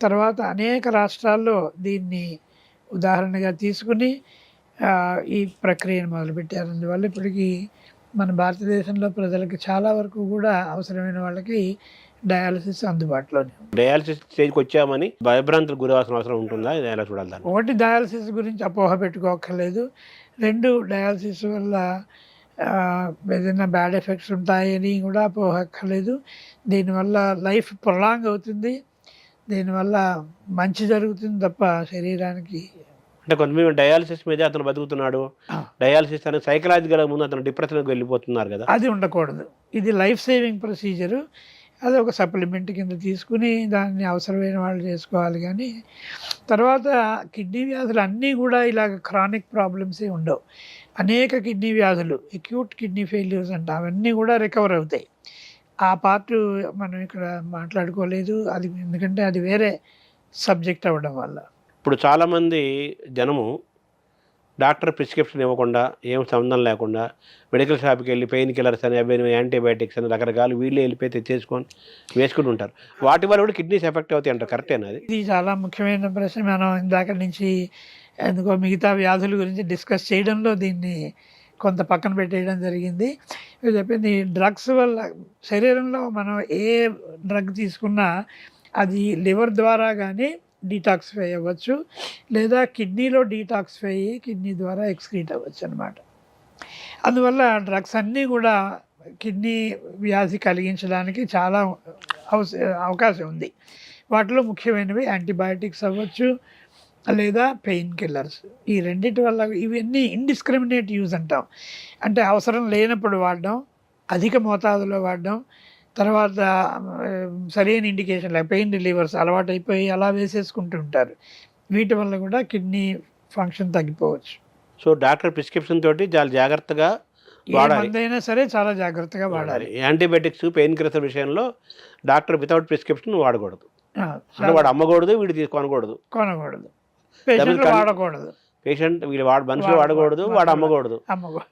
తర్వాత అనేక రాష్ట్రాల్లో దీన్ని ఉదాహరణగా తీసుకుని ఈ ప్రక్రియను మొదలుపెట్టారు. అందువల్ల ఇప్పటికీ మన భారతదేశంలో ప్రజలకి చాలా వరకు కూడా అవసరమైన వాళ్ళకి డయాలసిస్ అందుబాటులోనే. డయాలసిస్ స్టేజ్కి వచ్చామని భయభ్రాంతులకు గురవాల్సిన అవసరం ఉంటుందా? ఇది ఎలా చూడాలి దాన్ని? ఒకటి, డయాలసిస్ గురించి అపోహ పెట్టుకోక్కర్లేదు. 2, డయాలసిస్ వల్ల ఏదైనా బ్యాడ్ ఎఫెక్ట్స్ ఉంటాయని కూడా అపోహక్కర్లేదు. దీనివల్ల లైఫ్ ప్రొలాంగ్ అవుతుంది. దీనివల్ల మంచి జరుగుతుంది తప్ప శరీరానికి. అంటే కొంతమంది డయాలసిస్ మీదే అతను బతుకుతున్నాడు, డయాలసిస్ అనేది సైకలాజికల్ ముందు అతను డిప్రెషన్కి వెళ్ళిపోతున్నారు కదా. అది ఉండకూడదు. ఇది లైఫ్ సేవింగ్ ప్రొసీజరు. అది ఒక సప్లిమెంట్ కింద తీసుకుని దాన్ని అవసరమైన వాళ్ళు చేసుకోవాలి. కానీ తర్వాత కిడ్నీ వ్యాధులు అన్నీ కూడా ఇలాగ క్రానిక్ ప్రాబ్లమ్సే ఉండవు. అనేక కిడ్నీ వ్యాధులు అక్యూట్ కిడ్నీ ఫెయిల్యూర్స్ అంట, అవన్నీ కూడా రికవర్ అవుతాయి. ఆ పార్ట్ మనం ఇక్కడ మాట్లాడుకోలేదు, అది ఎందుకంటే అది వేరే సబ్జెక్ట్ అవ్వడం వల్ల. ఇప్పుడు చాలామంది జనము డాక్టర్ ప్రిస్క్రిప్షన్ ఇవ్వకుండా, ఏం సంబంధం లేకుండా మెడికల్ షాప్కి వెళ్ళి పెయిన్ కిల్లర్స్ అని, అవి యాంటీబయాటిక్స్ అని రకరకాలు వీళ్ళే వెళ్ళిపోయి తెచ్చేసుకొని వేసుకుని ఉంటారు. వాటి వల్ల కూడా కిడ్నీస్ ఎఫెక్ట్ అవుతాయి అంటారు, కరెక్టేనా అది? ఇది చాలా ముఖ్యమైన ప్రశ్న. మనం ఇందాక నుంచి ఎందుకో మిగతా వ్యాధుల గురించి డిస్కస్ చేయడంలో దీన్ని కొంత పక్కన పెట్టేయడం జరిగింది. చెప్పింది డ్రగ్స్ వల్ల శరీరంలో మనం ఏ డ్రగ్ తీసుకున్నా అది లివర్ ద్వారా కానీ డీటాక్సిఫై అవ్వచ్చు, లేదా కిడ్నీలో డీటాక్సిఫై అయ్యి కిడ్నీ ద్వారా ఎక్స్క్రీట్ అవ్వచ్చు అనమాట. అందువల్ల డ్రగ్స్ అన్నీ కూడా కిడ్నీ వ్యాధి కలిగించడానికి చాలా అవకాశం ఉంది. వాటిలో ముఖ్యమైనవి యాంటీబయాటిక్స్ అవ్వచ్చు, లేదా పెయిన్ కిల్లర్స్. ఈ రెండింటి వల్ల ఇవన్నీ ఇండిస్క్రిమినేట్ యూజ్ అంటాం. అంటే అవసరం లేనప్పుడు వాడడం, అధిక మోతాదులో వాడడం, తర్వాత సరైన ఇండికేషన్ లేక పెయిన్ రిలీవర్స్ అలవాటైపోయి అలా వేసేసుకుంటూ ఉంటారు. వీటి వల్ల కూడా కిడ్నీ ఫంక్షన్ తగ్గిపోవచ్చు. సో డాక్టర్ ప్రిస్క్రిప్షన్ తోటి చాలా జాగ్రత్తగా మందైనా సరే చాలా జాగ్రత్తగా వాడాలి. యాంటీబయాటిక్స్ పెయిన్ కిల్లర్ విషయంలో డాక్టర్ వితౌట్ ప్రిస్క్రిప్షన్ వాడకూడదు. అంటే వాడు అమ్మకూడదు, వీడు కొనకూడదు, పేషెంట్ వాడకూడదు, పేషెంట్ వీళ్ళు మనుషులు వాడకూడదు, వాడు అమ్మకూడదు.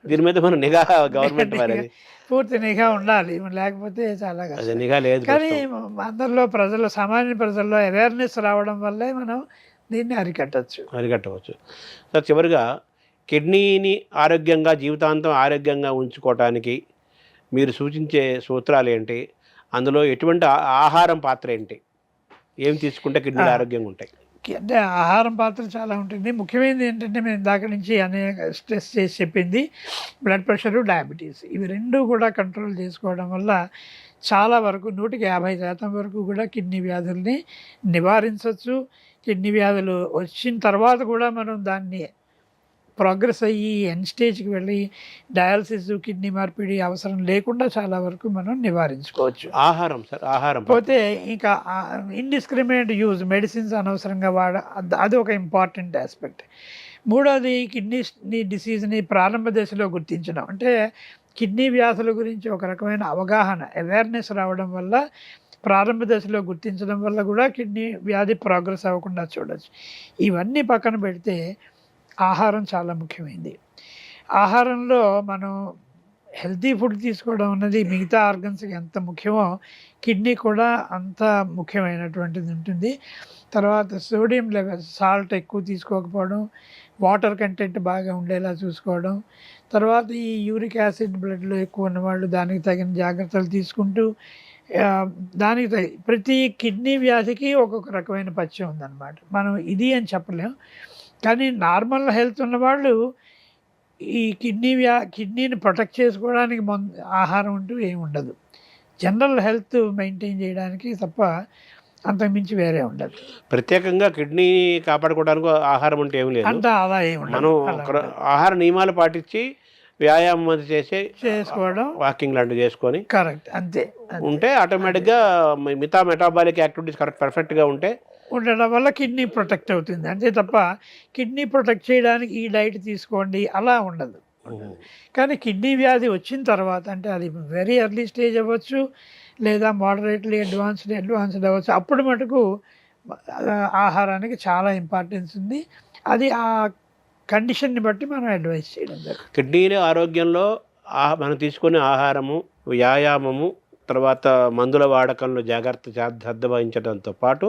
దీని మీద మన నిఘా గవర్నమెంట్ మరి పూర్తి నిఘా ఉండాలి, లేకపోతే చాలా కష్టం. నిఘా లేదు. కానీ అందరిలో సామాన్య ప్రజల్లో అవేర్నెస్ రావడం వల్లే మనం దీన్ని అరికట్టవచ్చు. సార్, చివరిగా కిడ్నీని ఆరోగ్యంగా జీవితాంతం ఆరోగ్యంగా ఉంచుకోవటానికి మీరు సూచించే సూత్రాలు ఏంటి? అందులో ఎటువంటి ఆహారం పాత్ర ఏంటి? ఏం తీసుకుంటే కిడ్నీలు ఆరోగ్యంగా ఉంటాయి? అంటే ఆహారం పాత్ర చాలా ఉంటుంది. ముఖ్యమైనది ఏంటంటే మేము దాకా నుంచి అనేక స్ట్రెస్ చేసి చెప్పింది బ్లడ్ ప్రెషరు, డయాబెటీస్. ఇవి రెండు కూడా కంట్రోల్ చేసుకోవడం వల్ల చాలా వరకు 150% వరకు కూడా కిడ్నీ వ్యాధుల్ని నివారించవచ్చు. కిడ్నీ వ్యాధులు వచ్చిన తర్వాత కూడా మనం దాన్ని ప్రోగ్రెస్ అయ్యి ఎండ్ స్టేజ్కి వెళ్ళి డయాలసిస్, కిడ్నీ మార్పిడి అవసరం లేకుండా చాలా వరకు మనం నివారించుకోవచ్చు. ఆహారం పోతే ఇంకా ఇండిస్క్రిమినేట్ యూజ్ మెడిసిన్స్ అనవసరంగా అది ఒక ఇంపార్టెంట్ ఆస్పెక్ట్. మూడోది కిడ్నీ డిసీజ్ని ప్రారంభ దశలో గుర్తించడం. అంటే కిడ్నీ వ్యాధుల గురించి ఒక రకమైన అవగాహన, అవేర్నెస్ రావడం వల్ల ప్రారంభ దశలో గుర్తించడం వల్ల కూడా కిడ్నీ వ్యాధి ప్రోగ్రెస్ అవ్వకుండా చూడవచ్చు. ఇవన్నీ పక్కన పెడితే ఆహారం చాలా ముఖ్యమైనది. ఆహారంలో మనం హెల్తీ ఫుడ్ తీసుకోవడం అన్నది మిగతా ఆర్గన్స్కి ఎంత ముఖ్యమో కిడ్నీ కూడా అంత ముఖ్యమైనటువంటిది ఉంటుంది. తర్వాత సోడియం లెవెల్స్, సాల్ట్ ఎక్కువ తీసుకోకపోవడం, వాటర్ కంటెంట్ బాగా ఉండేలా చూసుకోవడం, తర్వాత ఈ యూరిక్ యాసిడ్ బ్లడ్లో ఎక్కువ ఉన్నవాళ్ళు దానికి తగిన జాగ్రత్తలు తీసుకుంటూ దానికి ప్రతి కిడ్నీ వ్యాధికి ఒక్కొక్క రకమైన పథ్యం ఉందన్నమాట. మనం ఇది అని చెప్పలేం. కానీ నార్మల్ హెల్త్ ఉన్నవాళ్ళు ఈ కిడ్నీని ప్రొటెక్ట్ చేసుకోవడానికి ఆహారం అంటూ ఏమి ఉండదు. జనరల్ హెల్త్ మెయింటైన్ చేయడానికి తప్ప అంతకుమించి వేరే ఉండదు. ప్రత్యేకంగా కిడ్నీ కాపాడుకోవడానికి ఆహారం అంటే ఏమి లేదు. అంత అలా ఏమి ఉండదు. మనం ఆహార నియమాలు పాటించి వ్యాయామం అది చేసుకోవడం, వాకింగ్ లాంటివి చేసుకొని కరెక్ట్ అంతే ఉంటే ఆటోమేటిక్గా మిగతా మెటాబాలిక్ యాక్టివిటీస్ పర్ఫెక్ట్గా ఉండడం వల్ల కిడ్నీ ప్రొటెక్ట్ అవుతుంది. అంతే తప్ప కిడ్నీ ప్రొటెక్ట్ చేయడానికి ఈ డైట్ తీసుకోండి అలా ఉండదు. కానీ కిడ్నీ వ్యాధి వచ్చిన తర్వాత, అంటే అది వెరీ ఎర్లీ స్టేజ్ అవ్వచ్చు, లేదా మోడరేట్లీ అడ్వాన్స్డ్ అవ్వచ్చు, అప్పుడు మటుకు ఆహారానికి చాలా ఇంపార్టెన్స్ ఉంది. అది ఆ కండిషన్ని బట్టి మనం అడ్వైస్ చేయడం జరుగుతుంది. కిడ్నీల ఆరోగ్యంలో మనం తీసుకునే ఆహారము, వ్యాయామము, తర్వాత మందుల వాడకంలో శ్రద్ధ వహించడంతో పాటు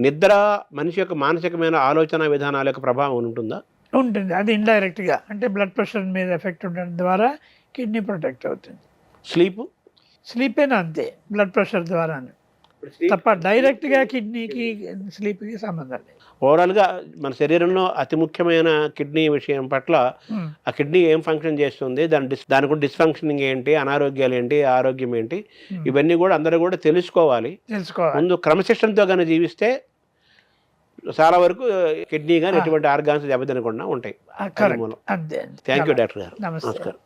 నిద్ర మనిషి యొక్క మానసికమైన ఆలోచన విధానాల యొక్క ప్రభావం ఉంటుందా? ఉంటుంది. అది ఇండైరెక్ట్గా, అంటే బ్లడ్ ప్రెషర్ మీద ఎఫెక్ట్ ఉండడం ద్వారా కిడ్నీ ప్రొటెక్ట్ అవుతుంది. స్లీపేనా? అంతే, బ్లడ్ ప్రెషర్ ద్వారా. తప్ప డైరెక్ట్గా కిడ్నీకి స్లీప్కి సంబంధం లేదు. ఓవరాల్గా మన శరీరంలో అతి ముఖ్యమైన కిడ్నీ విషయం పట్ల ఉమ్, ఆ కిడ్నీ ఏం ఫంక్షన్ చేస్తుంది, దానికి డిస్ఫంక్షనింగ్ ఏంటి, అనారోగ్యాలు ఏంటి, ఆరోగ్యం ఏంటి, ఇవన్నీ కూడా అందరూ కూడా తెలుసుకోవాలి. ముందు క్రమశిక్షణతో కానీ జీవిస్తే చాలా వరకు కిడ్నీ కానీ ఎటువంటి ఆర్గాన్స్ దెబ్బతినకుండా ఉంటాయి. కరెక్ట్. అంతే. థ్యాంక్ యూ డాక్టర్ గారు. నమస్తే. నమస్కారం.